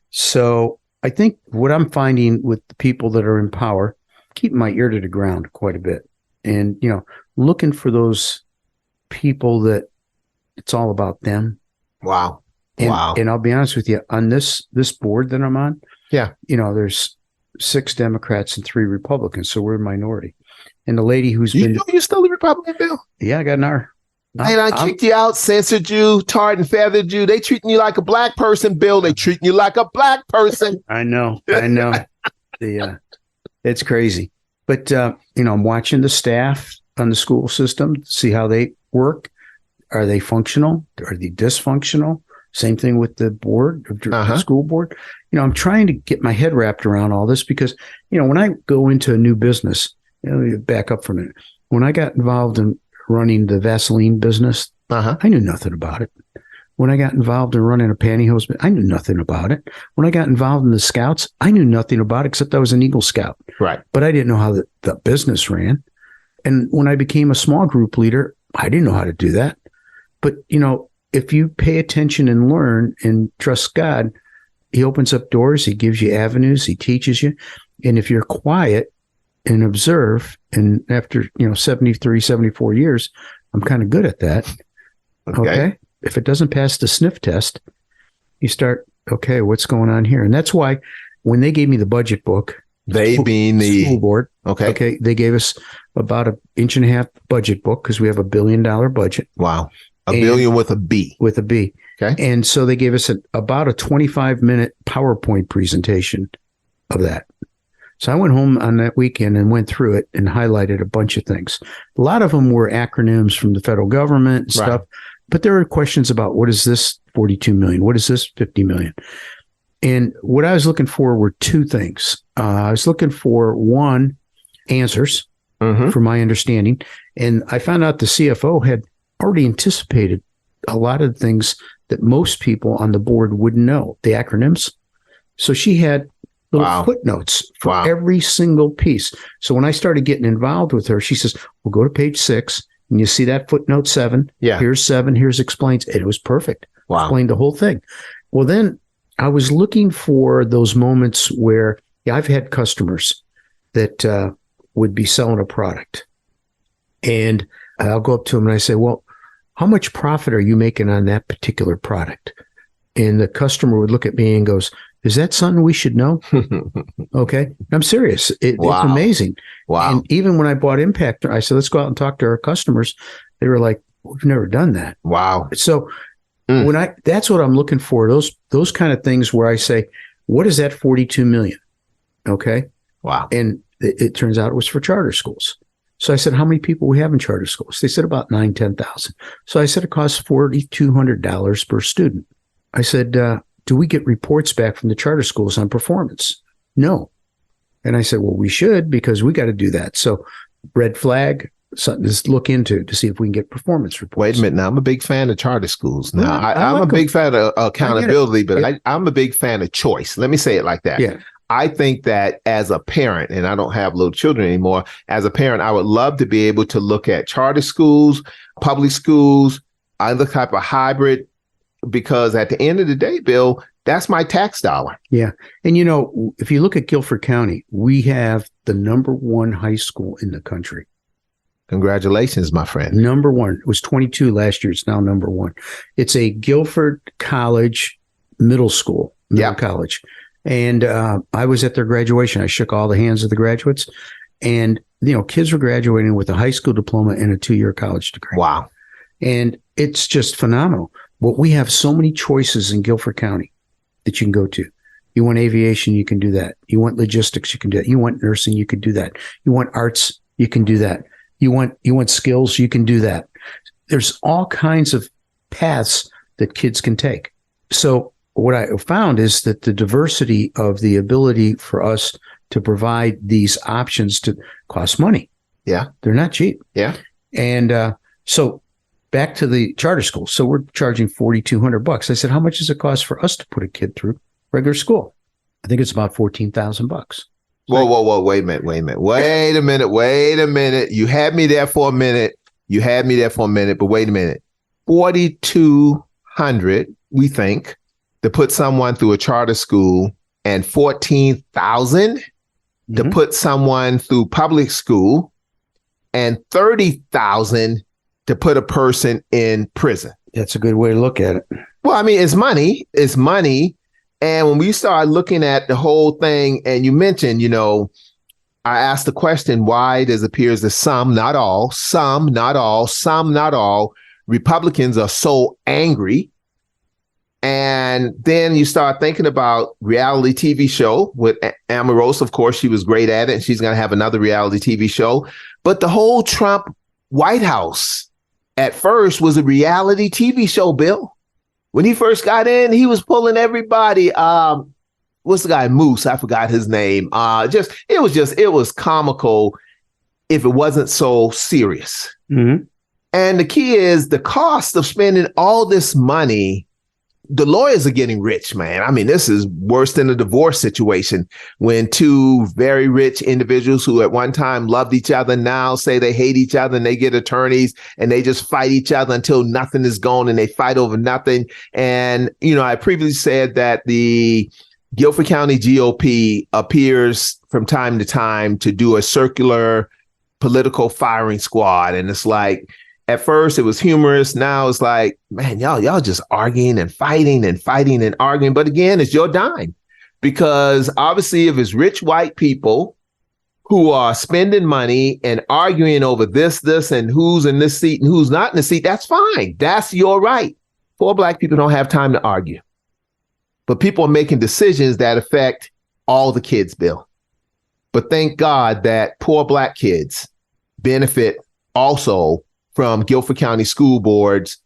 [SPEAKER 3] So I think what I'm finding with the people that are in power, keeping my ear to the ground quite a bit, and looking for those people that it's all about them.
[SPEAKER 2] Wow.
[SPEAKER 3] And I'll be honest with you, on this board that I'm on, there's 6 Democrats and 3 Republicans, so we're a minority. And the lady who's
[SPEAKER 2] you're still a Republican, Bill?
[SPEAKER 3] Yeah, I got an R.
[SPEAKER 2] I kicked you out, censored you, tarred and feathered you. They treating you like a black person, Bill. They treating you like a black person.
[SPEAKER 3] I know. It's crazy. But, I'm watching the staff on the school system, see how they work. Are they functional? Are they dysfunctional? Same thing with the board, the school board. I'm trying to get my head wrapped around all this because, when I go into a new business, let me back up for a minute. When I got involved in running the Vaseline business, I knew nothing about it. When I got involved in running a pantyhose, I knew nothing about it. When I got involved in the Scouts, I knew nothing about it except I was an Eagle Scout.
[SPEAKER 2] Right.
[SPEAKER 3] But I didn't know how the business ran. And when I became a small group leader, I didn't know how to do that. But, if you pay attention and learn and trust God, he opens up doors, he gives you avenues, he teaches you. And if you're quiet and observe, and after, 73, 74 years, I'm kind of good at that. Okay. If it doesn't pass the sniff test, you start, okay, what's going on here? And that's why when they gave me the budget book,
[SPEAKER 2] being the
[SPEAKER 3] school board,
[SPEAKER 2] okay,
[SPEAKER 3] they gave us about 1.5 inch budget book because we have $1 billion budget.
[SPEAKER 2] Wow. $1 billion with a B.
[SPEAKER 3] With a B.
[SPEAKER 2] Okay.
[SPEAKER 3] And so they gave us about a 25-minute PowerPoint presentation of that. So I went home on that weekend and went through it and highlighted a bunch of things. A lot of them were acronyms from the federal government and stuff, but there were questions about what is this 42 million? What is this 50 million? And what I was looking for were 2 things. I was looking for, one, answers from my understanding. And I found out the CFO had already anticipated a lot of things that most people on the board wouldn't know, the acronyms. So she had little footnotes for every single piece. So when I started getting involved with her, she says, we'll go to page 6 and you see that footnote 7.
[SPEAKER 2] Yeah.
[SPEAKER 3] Here's 7. Here's explains. And it was perfect.
[SPEAKER 2] Wow.
[SPEAKER 3] Explained the whole thing. Well, then I was looking for those moments where I've had customers that would be selling a product. And I'll go up to them and I say, well, how much profit are you making on that particular product? And the customer would look at me and goes, Is that something we should know? Okay. I'm serious. It's
[SPEAKER 2] Wow.
[SPEAKER 3] amazing.
[SPEAKER 2] Wow.
[SPEAKER 3] And even when I bought Impact, I said, let's go out and talk to our customers. They were like, we've never done that.
[SPEAKER 2] Wow.
[SPEAKER 3] So that's what I'm looking for. Those kind of things where I say, what is that 42 million? Okay.
[SPEAKER 2] Wow.
[SPEAKER 3] And it turns out it was for charter schools. So I said, how many people we have in charter schools? They said about 10,000. So I said, it costs $4,200 per student. I said, do we get reports back from the charter schools on performance? No. And I said, well, we should, because we got to do that. So red flag, something to look into to see if we can get performance reports.
[SPEAKER 2] Wait a minute. Now, I'm a big fan of charter schools. Now,
[SPEAKER 3] Well,
[SPEAKER 2] I'm
[SPEAKER 3] like
[SPEAKER 2] a big fan of accountability, but
[SPEAKER 3] Yeah.
[SPEAKER 2] I'm a big fan of choice. Let me say it like that.
[SPEAKER 3] Yeah.
[SPEAKER 2] I think that as a parent, and I don't have little children anymore, as a parent, I would love to be able to look at charter schools, public schools, other type of hybrid, because at the end of the day, Bill, that's my tax dollar.
[SPEAKER 3] Yeah. And, if you look at Guilford County, we have the number one high school in the country.
[SPEAKER 2] Congratulations, my friend.
[SPEAKER 3] Number one. It was 22 last year. It's now number one. It's a Guilford College middle school, college. And I was at their graduation. I shook all the hands of the graduates. And, kids were graduating with a high school diploma and a 2-year college degree.
[SPEAKER 2] Wow.
[SPEAKER 3] And it's just phenomenal. But we have so many choices in Guilford County that you can go to. You want aviation, you can do that. You want logistics, you can do that. You want nursing, you can do that. You want arts, you can do that. You want skills, you can do that. There's all kinds of paths that kids can take. So what I found is that the diversity of the ability for us to provide these options to cost money.
[SPEAKER 2] Yeah.
[SPEAKER 3] They're not cheap.
[SPEAKER 2] Yeah.
[SPEAKER 3] And so back to the charter school. So we're charging $4,200. I said, how much does it cost for us to put a kid through regular school? I think it's about $14,000.
[SPEAKER 2] Whoa. Wait a minute. You had me there for a minute. But wait a minute. 4,200, we think, to put someone through a charter school, and 14,000 to put someone through public school, and 30,000 to put a person in prison.
[SPEAKER 3] That's a good way to look at it.
[SPEAKER 2] Well, I mean, it's money. And when we start looking at the whole thing, and you mentioned, I asked the question, why does it appear that some, not all, Republicans are so angry? And then you start thinking about reality TV show with Omarosa. Of course, she was great at it, and she's going to have another reality TV show. But the whole Trump White House at first was a reality TV show, Bill. When he first got in, he was pulling everybody. What's the guy? Moose. I forgot his name. It was comical if it wasn't so serious.
[SPEAKER 3] Mm-hmm.
[SPEAKER 2] And the key is the cost of spending all this money. The lawyers are getting rich, man. I mean, this is worse than a divorce situation when two very rich individuals who at one time loved each other now say they hate each other, and they get attorneys and they just fight each other until nothing is gone, and they fight over nothing. And, I previously said that the Guilford County GOP appears from time to time to do a circular political firing squad. And it's like, at first it was humorous. Now it's like, man, y'all just arguing and fighting and arguing. But again, it's your dime, because obviously if it's rich white people who are spending money and arguing over this, and who's in this seat and who's not in the seat, that's fine. That's your right. Poor black people don't have time to argue. But people are making decisions that affect all the kids, Bill. But thank God that poor black kids benefit also from Guilford County school boards,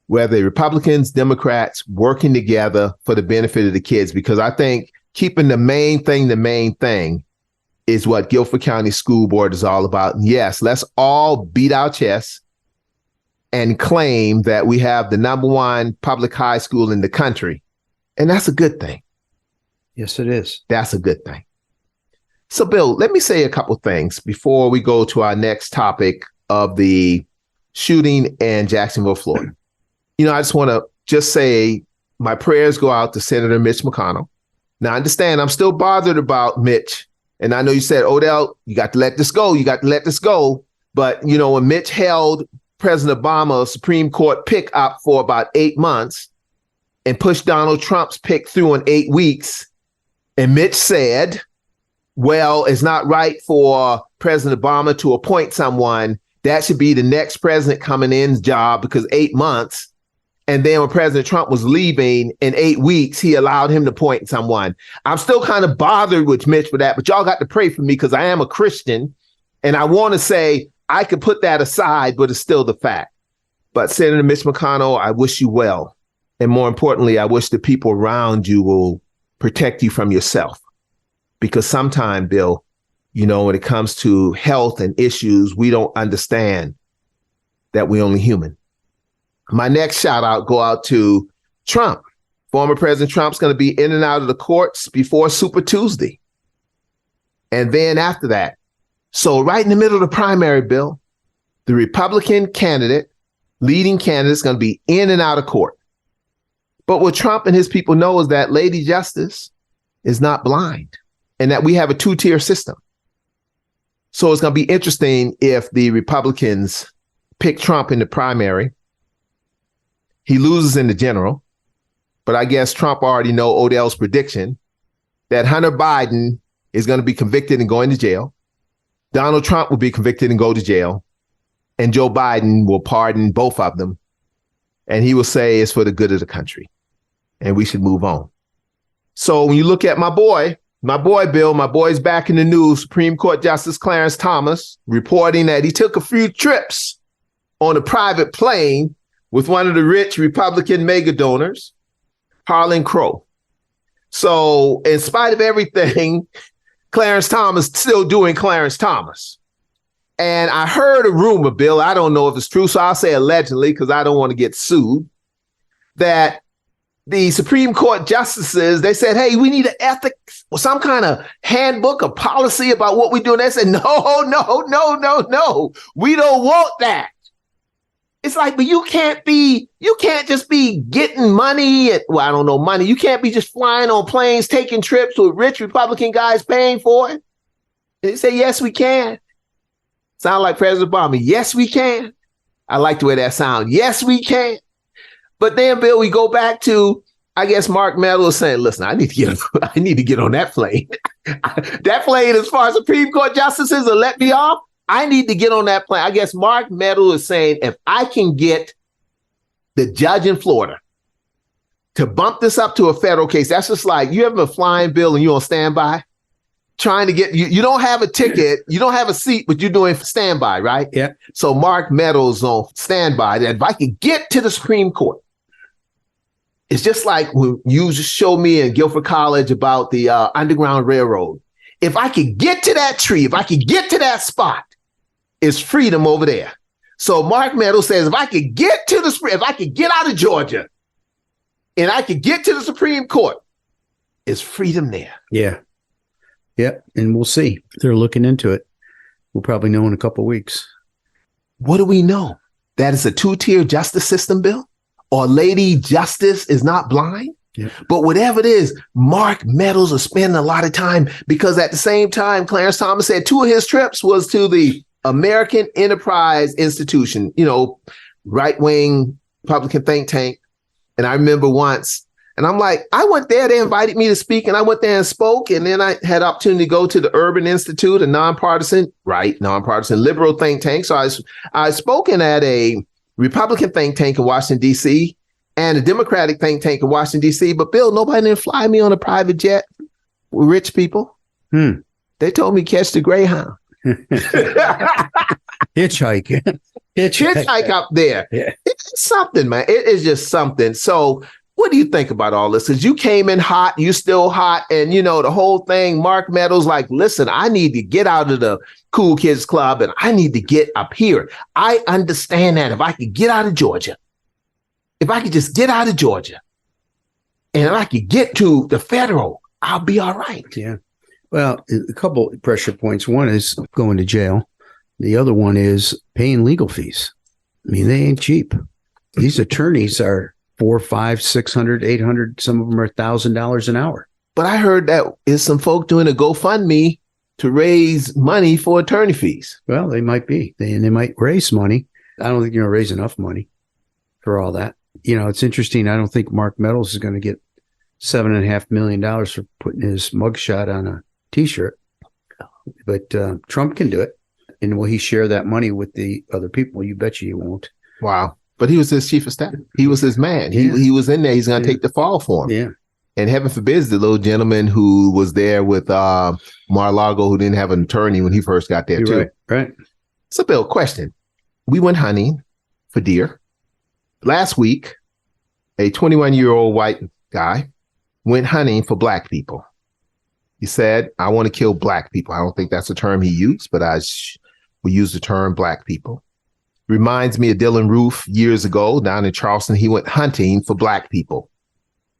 [SPEAKER 2] whether Republicans, Democrats, working together for the benefit of the kids. Because I think keeping the main thing is what Guilford County School Board is all about. And yes, let's all beat our chests and claim that we have the number one public high school in the country. And that's a good thing.
[SPEAKER 3] Yes, it is.
[SPEAKER 2] That's a good thing. So, Bill, let me say a couple things before we go to our next topic of the shooting in Jacksonville, Florida. I just want to say my prayers go out to Senator Mitch McConnell. Now, understand, I'm still bothered about Mitch. And I know you said, Odell, you got to let this go. But, when Mitch held President Obama's Supreme Court pick up for about 8 months, and pushed Donald Trump's pick through in 8 weeks. And Mitch said, well, it's not right for President Obama to appoint someone. That should be the next president coming in's job, because 8 months. And then when President Trump was leaving in 8 weeks, he allowed him to appoint someone. I'm still kind of bothered with Mitch for that, but y'all got to pray for me because I am a Christian. And I want to say I could put that aside, but it's still the fact. But Senator Mitch McConnell, I wish you well. And more importantly, I wish the people around you will protect you from yourself. Because sometimes, Bill, you know, when it comes to health and issues, we don't understand that we're only human. My next shout out go out to Trump. Former President Trump's going to be in and out of the courts before Super Tuesday. And then after that. So right in the middle of the primary, Bill, the Republican candidate, leading candidate, is going to be in and out of court. But what Trump and his people know is that Lady Justice is not blind and that we have a two-tier system. So it's going to be interesting if the Republicans pick Trump in the primary. He loses in the general, but I guess Trump already know Odell's prediction that Hunter Biden is going to be convicted and going to jail. Donald Trump will be convicted and go to jail, and Joe Biden will pardon both of them. And he will say it's for the good of the country and we should move on. So when you look at my boy, Bill, my boy's back in the news, Supreme Court Justice Clarence Thomas, reporting that he took a few trips on a private plane with one of the rich Republican mega donors, Harlan Crow. So in spite of everything, Clarence Thomas still doing Clarence Thomas. And I heard a rumor, Bill, I don't know if it's true, so I'll say allegedly because I don't want to get sued, that the Supreme Court justices, they said, hey, we need an ethics or some kind of handbook or policy about what we do. And they said, no, we don't want that. It's like, but you can't just be getting money. Well, I don't know, money. You can't be just flying on planes, taking trips with rich Republican guys paying for it. They say, yes, we can. Sound like President Obama. Yes, we can. I like the way that sounds. Yes, we can. But then, Bill, we go back to, I guess Mark Meadows saying, listen, I need to get on that plane. That plane, as far as Supreme Court justices will let me off, I need to get on that plane. I guess Mark Meadows is saying, if I can get the judge in Florida to bump this up to a federal case, that's just like, you ever been flying, Bill, and you're on standby? Trying to get, you don't have a ticket, you don't have a seat, but you're doing standby, right?
[SPEAKER 3] Yeah.
[SPEAKER 2] So Mark Meadows on standby, that if I could get to the Supreme Court, it's just like when you just showed me in Guilford College about the Underground Railroad. If I could get to that tree, if I could get to that spot, it's freedom over there. So Mark Meadows says, if I could get out of Georgia and I could get to the Supreme Court, it's freedom there.
[SPEAKER 3] Yeah. Yep. And we'll see. They're looking into it. We'll probably know in a couple of weeks.
[SPEAKER 2] What do we know? That it's a two-tier justice system, Bill? Or Lady Justice is not blind?
[SPEAKER 3] Yep.
[SPEAKER 2] But whatever it is, Mark Meadows is spending a lot of time, because at the same time, Clarence Thomas said 2 of his trips was to the American Enterprise Institution, you know, right-wing Republican think tank. And I remember once, and I'm like, I went there, they invited me to speak, and I went there and spoke. And then I had opportunity to go to the Urban Institute, a nonpartisan liberal think tank. So I spoken at a Republican think tank in Washington, D.C., and a Democratic think tank in Washington, D.C. But Bill, nobody didn't fly me on a private jet with rich people. They told me catch the Greyhound.
[SPEAKER 3] Hitchhike.
[SPEAKER 2] Hitchhike up there.
[SPEAKER 3] Yeah.
[SPEAKER 2] It's something, man. It is just something. So what do you think about all this? Because you came in hot, you still hot, and you know the whole thing. Mark Meadows like, listen, I need to get out of the Cool Kids Club and I need to get up here. I understand that if I could get out of Georgia, if I could just get out of Georgia and if I could get to the federal, I'll be all right.
[SPEAKER 3] Yeah. Well, a couple of pressure points. One is going to jail. The other one is paying legal fees. I mean, they ain't cheap. These attorneys are $400, $500, $600, $800. Some of them are $1,000 an hour.
[SPEAKER 2] But I heard that is some folk doing a GoFundMe to raise money for attorney fees.
[SPEAKER 3] Well, they might be. They might raise money. I don't think you're going to raise enough money for all that. it's interesting. I don't think Mark Meadows is going to get $7.5 million for putting his mugshot on a T-shirt, but Trump can do it. And will he share that money with the other people? You bet you he won't.
[SPEAKER 2] Wow. But he was his chief of staff. He was his man. He was in there. He's going to take the fall for him.
[SPEAKER 3] Yeah.
[SPEAKER 2] And heaven forbid the little gentleman who was there with Mar-a-Lago, who didn't have an attorney when he first got there, too.
[SPEAKER 3] Right.
[SPEAKER 2] So, Bill, question. We went hunting for deer. Last week, a 21-year-old white guy went hunting for black people. He said, I want to kill black people. I don't think that's a term he used, but we use the term black people. Reminds me of Dylan Roof years ago down in Charleston. He went hunting for black people.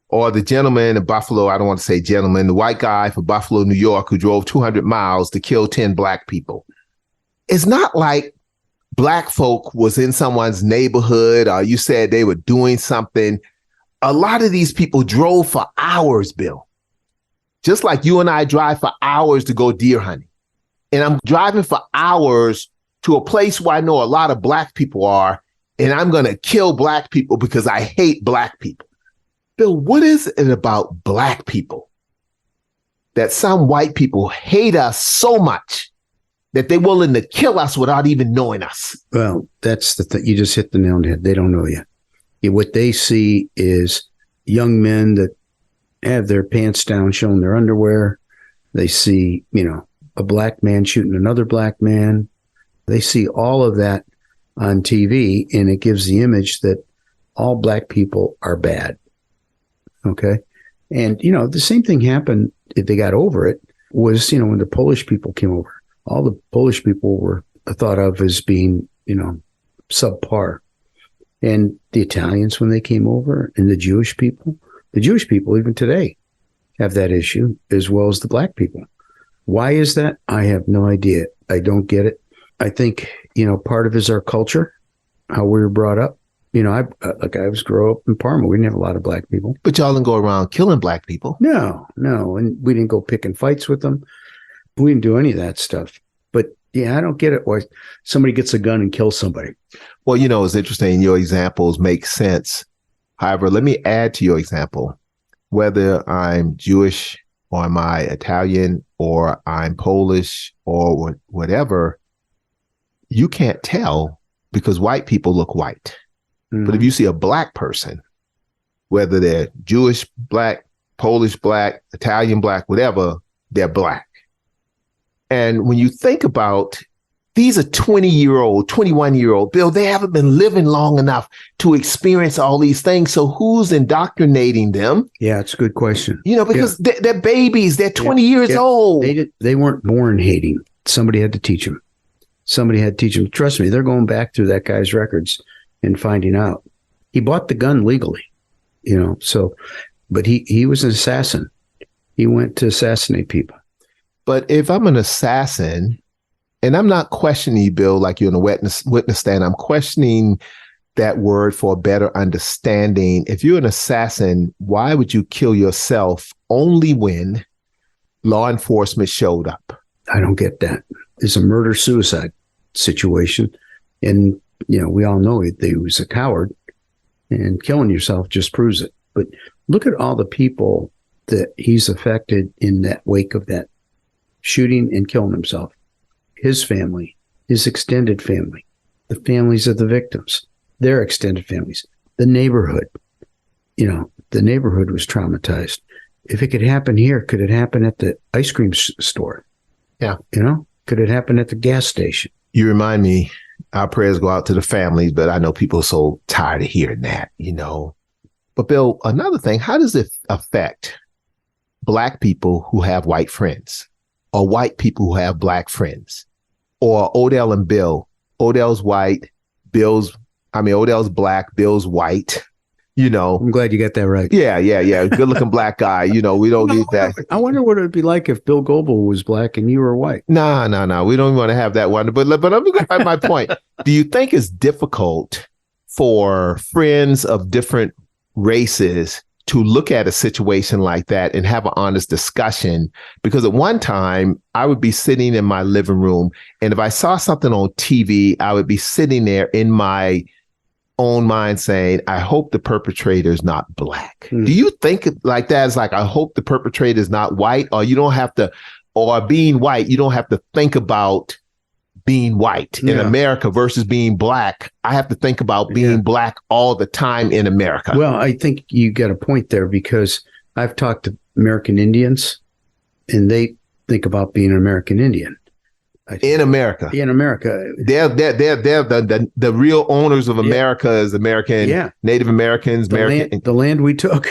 [SPEAKER 2] Or the gentleman in Buffalo, I don't want to say gentleman, the white guy for Buffalo, New York, who drove 200 miles to kill 10 black people. It's not like black folk was in someone's neighborhood or you said they were doing something. A lot of these people drove for hours, Bill. Just like you and I drive for hours to go deer hunting. And I'm driving for hours to a place where I know a lot of black people are, and I'm going to kill black people because I hate black people. Bill, what is it about black people that some white people hate us so much that they're willing to kill us without even knowing us?
[SPEAKER 3] Well, that's the thing. You just hit the nail on the head. They don't know you. What they see is young men that have their pants down, showing their underwear. They see, a black man shooting another black man. They see all of that on TV, and it gives the image that all black people are bad. Okay. And, the same thing happened, if they got over it, was, when the Polish people came over. All the Polish people were thought of as being, subpar. And the Italians, when they came over, and the Jewish people even today have that issue, as well as the black people. Why is that? I have no idea. I don't get it. I think, part of it is our culture, how we were brought up. I was grow up in Parma. We didn't have a lot of black people.
[SPEAKER 2] But y'all didn't go around killing black people.
[SPEAKER 3] No. And we didn't go picking fights with them. We didn't do any of that stuff. But yeah, I don't get it. Why somebody gets a gun and kills somebody.
[SPEAKER 2] Well, it's interesting. Your examples make sense. However, let me add to your example. Whether I'm Jewish or am I Italian or I'm Polish or whatever, you can't tell because white people look white. But if you see a black person, whether they're Jewish black, Polish black, Italian black, whatever, they're black. And when you think about these are 20-year-old, 21-year-old, Bill, they haven't been living long enough to experience all these things. So who's indoctrinating them?
[SPEAKER 3] Yeah, it's a good question.
[SPEAKER 2] Because they're babies. They're 20 years old.
[SPEAKER 3] They weren't born hating. Somebody had to teach them. Trust me, they're going back through that guy's records and finding out. He bought the gun legally, but he was an assassin. He went to assassinate people.
[SPEAKER 2] But if I'm an assassin, and I'm not questioning you, Bill, like you're in a witness stand, I'm questioning that word for a better understanding. If you're an assassin, why would you kill yourself only when law enforcement showed up?
[SPEAKER 3] I don't get that. It's a murder-suicide situation. And, we all know he was a coward, and killing yourself just proves it. But look at all the people that he's affected in that wake of that shooting and killing himself. His family, his extended family, the families of the victims, their extended families, the neighborhood. The neighborhood was traumatized. If it could happen here, could it happen at the ice cream store?
[SPEAKER 2] Yeah.
[SPEAKER 3] Could it happen at the gas station?
[SPEAKER 2] You remind me, our prayers go out to the families, but I know people are so tired of hearing that, But Bill, another thing, how does it affect black people who have white friends or white people who have black friends or Odell and Bill? Odell's white, Odell's black, Bill's white.
[SPEAKER 3] I'm glad you got that right.
[SPEAKER 2] Yeah. Good looking black guy. We don't need that.
[SPEAKER 3] I wonder what it would be like if Bill Goebel was black and you were white.
[SPEAKER 2] No. We don't want to have that one. But let me get my point. Do you think it's difficult for friends of different races to look at a situation like that and have an honest discussion? Because at one time I would be sitting in my living room, and if I saw something on TV, I would be sitting there in my own mind saying, I hope the perpetrator is not black.
[SPEAKER 3] Hmm.
[SPEAKER 2] Do you think like that? It's like, I hope the perpetrator is not white, or you don't have to, or being white, you don't have to think about being white in America versus being black. I have to think about being black all the time in America.
[SPEAKER 3] Well, I think you got a point there, because I've talked to American Indians and they think about being an American Indian.
[SPEAKER 2] In America.
[SPEAKER 3] In America.
[SPEAKER 2] They're the real owners of America is American, Native Americans,
[SPEAKER 3] the land we took.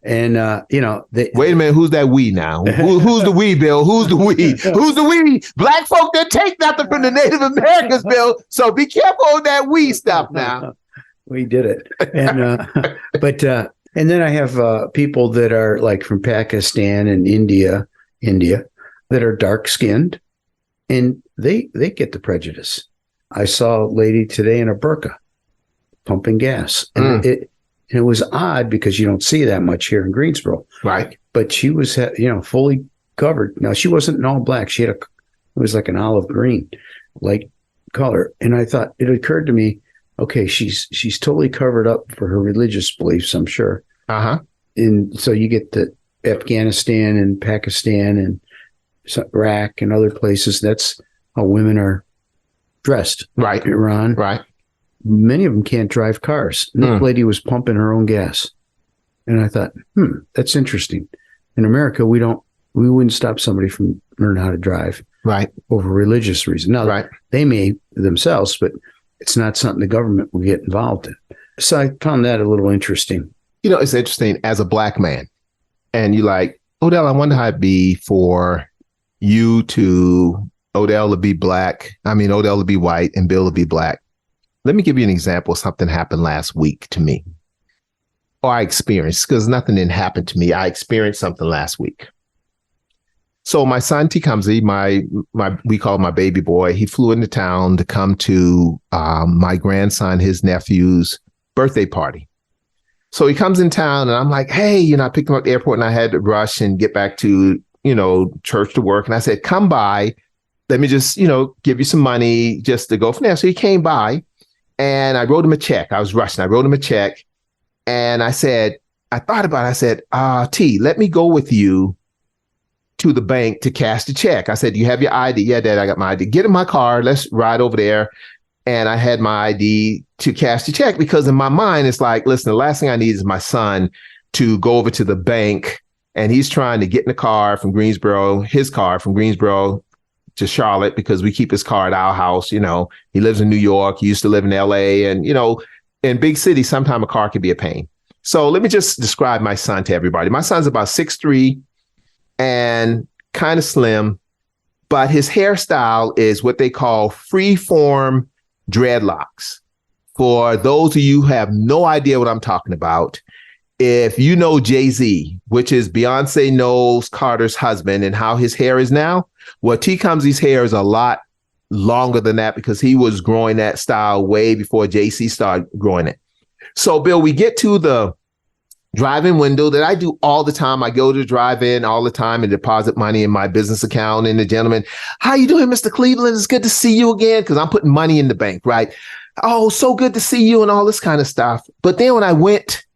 [SPEAKER 3] And,
[SPEAKER 2] wait a minute. Who's that we now? Who's the we, Bill? Who's the we? Who's the we? Black folk didn't take nothing from the Native Americans, Bill. So be careful on that we stuff now.
[SPEAKER 3] We did it. And, and then I have people that are like from Pakistan and India that are dark skinned, and they get the prejudice. I saw a lady today in a burqa pumping gas, and it was odd because you don't see that much here in Greensboro.
[SPEAKER 2] Right.
[SPEAKER 3] But she was, fully covered. Now, she wasn't in all black. It was like an olive green, light color. And I thought, it occurred to me, okay, she's totally covered up for her religious beliefs, I'm sure.
[SPEAKER 2] Uh-huh.
[SPEAKER 3] And so you get the Afghanistan and Pakistan and Iraq and other places. That's how women are dressed.
[SPEAKER 2] Right.
[SPEAKER 3] Iran.
[SPEAKER 2] Right.
[SPEAKER 3] Many of them can't drive cars. And that lady was pumping her own gas. And I thought, that's interesting. In America, we wouldn't stop somebody from learning how to drive.
[SPEAKER 2] Right.
[SPEAKER 3] Over religious reasons. Now, they may themselves, but it's not something the government will get involved in. So I found that a little interesting.
[SPEAKER 2] It's interesting as a black man, and you like, Odell, I wonder how it'd be for you Odell to be black. I mean, Odell to be white and Bill to be black. Let me give you an example of something happened last week to me, or I experienced, because nothing didn't happen to me. I experienced something last week. So my son, Tecumseh, we call him my baby boy. He flew into town to come to my grandson, his nephew's birthday party. So he comes in town and I'm like, hey, I picked him up at the airport and I had to rush and get back to, church to work. And I said, come by. Let me just, give you some money just to go from there. So he came by and I wrote him a check. I was rushing. I wrote him a check and I said, T, let me go with you to the bank to cash the check. I said, do you have your ID? Yeah, Dad, I got my ID. Get in my car. Let's ride over there. And I had my ID to cash the check, because in my mind, it's like, listen, the last thing I need is my son to go over to the bank and he's trying to get in the car from Greensboro, his car from Greensboro to Charlotte, because we keep his car at our house. He lives in New York. He used to live in LA. And, in big cities, sometimes a car can be a pain. So let me just describe my son to everybody. My son's about 6'3" and kind of slim, but his hairstyle is what they call free-form dreadlocks. For those of you who have no idea what I'm talking about, if you know Jay-Z, which is Beyonce Knowles Carter's husband, and how his hair is now, well, Tecumseh's hair is a lot longer than that, because he was growing that style way before JC started growing it. So, Bill, we get to the drive-in window that I do all the time. I go to drive-in all the time and deposit money in my business account. And the gentleman, how you doing, Mr. Cleveland? It's good to see you again, because I'm putting money in the bank, right? Oh, so good to see you and all this kind of stuff. But then when I went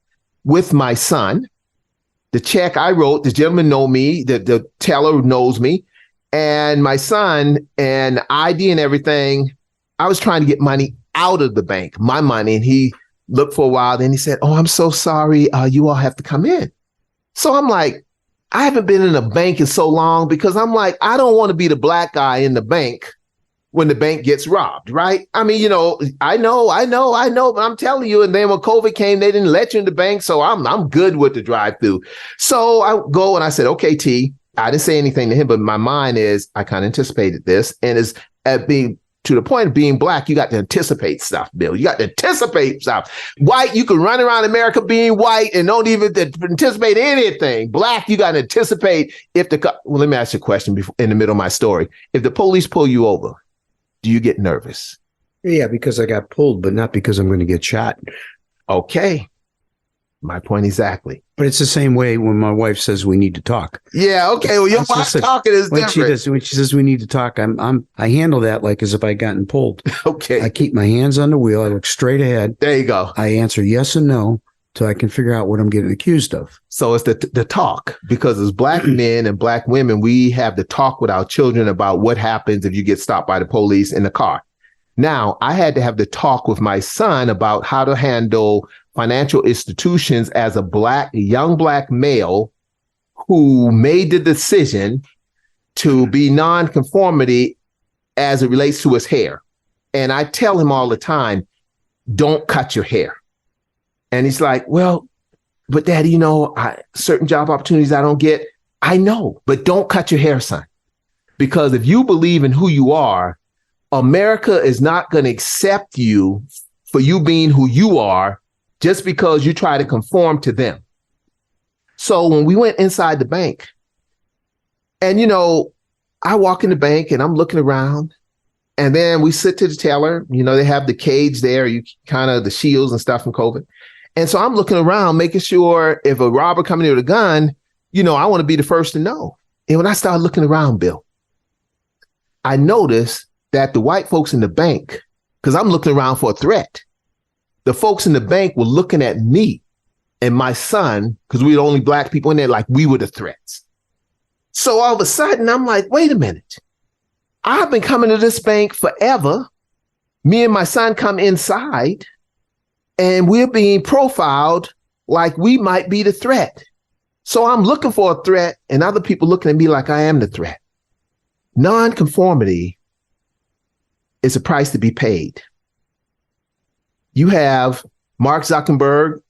[SPEAKER 2] with my son, the check I wrote, the gentleman know me, the teller knows me, and my son and ID and everything, I was trying to get money out of the bank, my money. And he looked for a while. Then he said, oh, I'm so sorry. You all have to come in. So I'm like, I haven't been in a bank in so long, because I'm like, I don't want to be the black guy in the bank when the bank gets robbed, right? I mean, I know, but I'm telling you. And then when COVID came, they didn't let you in the bank. So I'm good with the drive-through. So I go and I said, okay, T, I didn't say anything to him, but my mind is, I kind of anticipated this. And is at being to the point of being black, you got to anticipate stuff, Bill. You got to anticipate stuff. White, you can run around America being white and don't even anticipate anything. Black, you got to anticipate let me ask you a question in the middle of my story. If the police pull you over, do you get nervous?
[SPEAKER 3] Yeah, because I got pulled, but not because I'm going to get shot.
[SPEAKER 2] Okay. My point exactly.
[SPEAKER 3] But it's the same way when my wife says we need to talk.
[SPEAKER 2] Yeah, okay. Well, your wife talking is different.
[SPEAKER 3] When she says we need to talk, I handle that like as if I gotten pulled.
[SPEAKER 2] Okay.
[SPEAKER 3] I keep my hands on the wheel. I look straight ahead.
[SPEAKER 2] There you go.
[SPEAKER 3] I answer yes and no till I can figure out what I'm getting accused of.
[SPEAKER 2] So it's the talk, because as Black men and Black women, we have to talk with our children about what happens if you get stopped by the police in the car. Now, I had to have the talk with my son about how to handle financial institutions as a young Black male who made the decision to be nonconformity as it relates to his hair. And I tell him all the time, don't cut your hair. And he's like, well, but Daddy, certain job opportunities I don't get. I know, but don't cut your hair, son. Because if you believe in who you are, America is not going to accept you for you being who you are just because you try to conform to them. So when we went inside the bank, and, I walk in the bank and I'm looking around, and then we sit to the teller, they have the cage there, the shields and stuff from COVID. And so I'm looking around, making sure if a robber coming in with a gun, I want to be the first to know. And when I started looking around, Bill, I noticed that the white folks in the bank, because I'm looking around for a threat, the folks in the bank were looking at me and my son, because we were the only Black people in there, like we were the threats. So all of a sudden, I'm like, wait a minute. I've been coming to this bank forever. Me and my son come inside, and we're being profiled like we might be the threat. So I'm looking for a threat, and other people looking at me like I am the threat. Nonconformity is a price to be paid. You have Mark Zuckerberg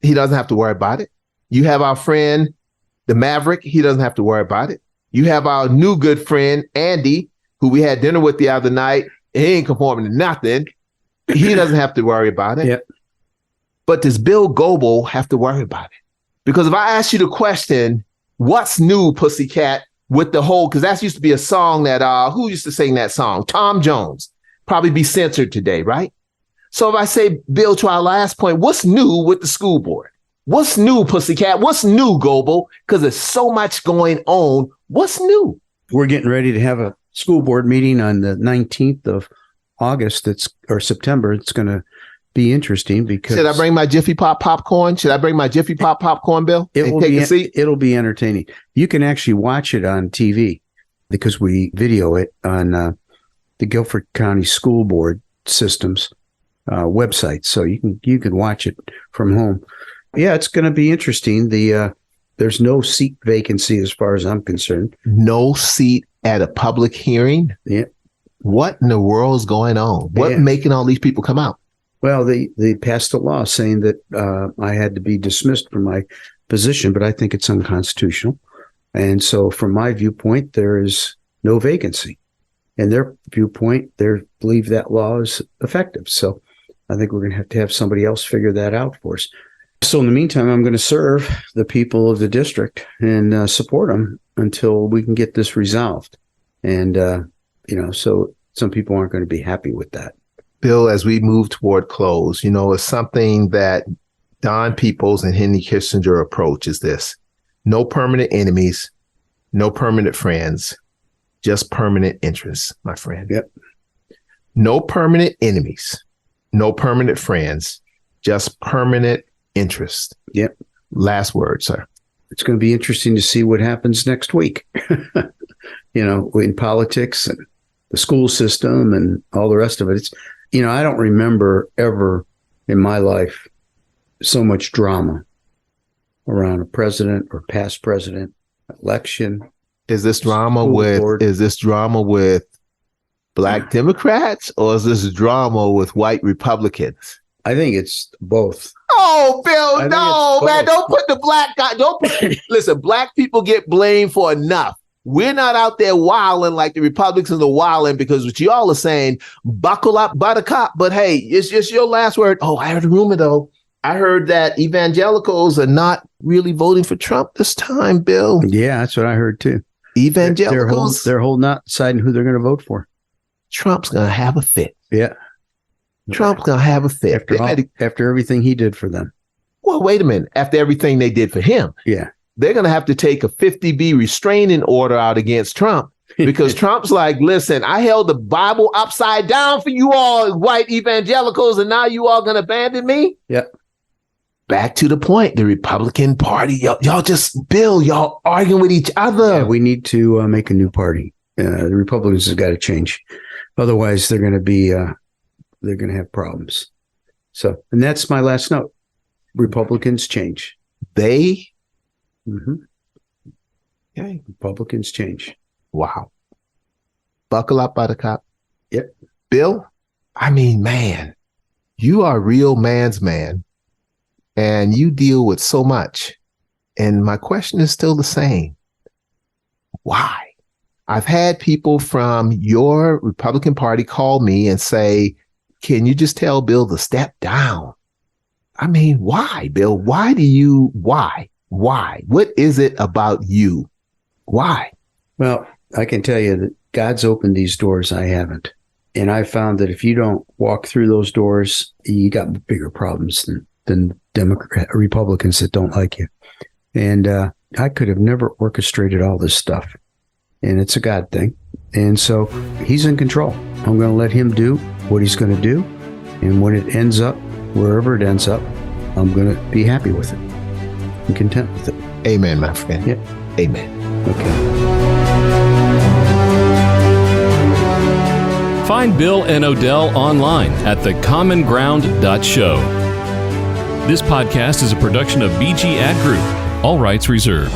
[SPEAKER 2] he doesn't have to worry about it. You have our friend, the Maverick. He doesn't have to worry about it. You have our new good friend, Andy, who we had dinner with the other night. He ain't conforming to nothing. He doesn't have to worry about it. Yep. But does Bill Goebel have to worry about it? Because if I ask you the question, what's new, Pussycat, with the whole, because that used to be a song that, who used to sing that song? Tom Jones. Probably be censored today, right? So if I say, Bill, to our last point, what's new with the school board? What's new, Pussycat? What's new, Goebel? Because there's so much going on. What's new?
[SPEAKER 3] We're getting ready to have a school board meeting on the 19th of August. Or September. It's going to be interesting because.
[SPEAKER 2] Should I bring my Jiffy Pop popcorn? Bill?
[SPEAKER 3] It'll be entertaining. You can actually watch it on TV because we video it on the Guilford County School Board systems website. So you can watch it from home. Yeah, it's going to be interesting. There's no seat vacancy as far as I'm concerned.
[SPEAKER 2] No seat at a public hearing?
[SPEAKER 3] Yeah.
[SPEAKER 2] What in the world is going on? What making all these people come out?
[SPEAKER 3] Well, they passed a law saying that I had to be dismissed from my position, but I think it's unconstitutional. And so from my viewpoint, there is no vacancy. And their viewpoint, they believe that law is effective. So I think we're going to have somebody else figure that out for us. So in the meantime, I'm going to serve the people of the district and support them until we can get this resolved. And, so some people aren't going to be happy with that.
[SPEAKER 2] Bill, as we move toward close, it's something that Don Peoples and Henry Kissinger approach is this: no permanent enemies, no permanent friends, just permanent interests, my friend.
[SPEAKER 3] Yep.
[SPEAKER 2] No permanent enemies, no permanent friends, just permanent interest.
[SPEAKER 3] Yep.
[SPEAKER 2] Last word, sir.
[SPEAKER 3] It's going to be interesting to see what happens next week, in politics and the school system and all the rest of it. It's, I don't remember ever in my life so much drama around a president or past president, election.
[SPEAKER 2] Is this drama with Black Democrats, or is this drama with white Republicans?
[SPEAKER 3] I think it's both.
[SPEAKER 2] Oh, Bill, no, man, don't put the black guy. Listen, Black people get blamed for enough. We're not out there wilding like the Republicans are wilding, because what y'all are saying, buckle up, buttercup. But hey, it's just your last word. Oh, I heard a rumor, though. I heard that evangelicals are not really voting for Trump this time, Bill.
[SPEAKER 3] Yeah, that's what I heard, too.
[SPEAKER 2] Evangelicals.
[SPEAKER 3] They're holding out, deciding who they're going to vote for.
[SPEAKER 2] Trump's going to have a fit.
[SPEAKER 3] Yeah.
[SPEAKER 2] Trump's going to have a fit.
[SPEAKER 3] After everything he did for them.
[SPEAKER 2] well, wait a minute. After everything they did for him,
[SPEAKER 3] Yeah.
[SPEAKER 2] they're going to have to take a 50B restraining order out against Trump because Trump's like, listen, I held the Bible upside down for you all white evangelicals, and now you all going to abandon me?
[SPEAKER 3] Yep.
[SPEAKER 2] Back to the point, the Republican Party, y'all just, Bill, y'all arguing with each other.
[SPEAKER 3] Yeah, we need to make a new party. The Republicans have got to change. Otherwise, they're going to be, they're going to have problems. So, and that's my last note. Republicans change.
[SPEAKER 2] They?
[SPEAKER 3] Mm-hmm.
[SPEAKER 2] Okay.
[SPEAKER 3] Republicans change.
[SPEAKER 2] Wow. Buckle up, Buttercup.
[SPEAKER 3] Yep.
[SPEAKER 2] Bill, I mean, man, you are a real man's man. And you deal with so much. And my question is still the same. Why? I've had people from your Republican Party call me and say, can you just tell Bill to step down? I mean, why, Bill? Why? Why? What is it about you? Why?
[SPEAKER 3] Well, I can tell you that God's opened these doors. I haven't. And I found that if you don't walk through those doors, you got bigger problems than Republicans that don't like you. And I could have never orchestrated all this stuff. And it's a God thing. And so he's in control. I'm going to let him do what he's going to do. And when it ends up, wherever it ends up, I'm going to be happy with it. I'm content with it.
[SPEAKER 2] Amen, my friend.
[SPEAKER 3] Yeah.
[SPEAKER 2] Amen.
[SPEAKER 3] Okay.
[SPEAKER 1] Find Bill and Odell online at thecommonground.show. This podcast is a production of BG Ad Group. All rights reserved.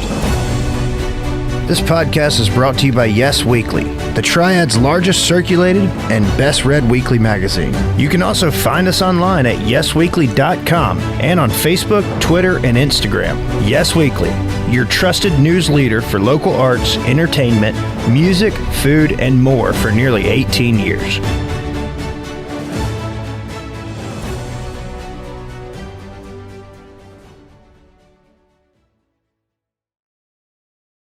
[SPEAKER 4] This podcast is brought to you by Yes Weekly, the Triad's largest circulated and best read weekly magazine. You can also find us online at yesweekly.com and on Facebook, Twitter, and Instagram. Yes Weekly, your trusted news leader for local arts, entertainment, music, food, and more for nearly 18 years.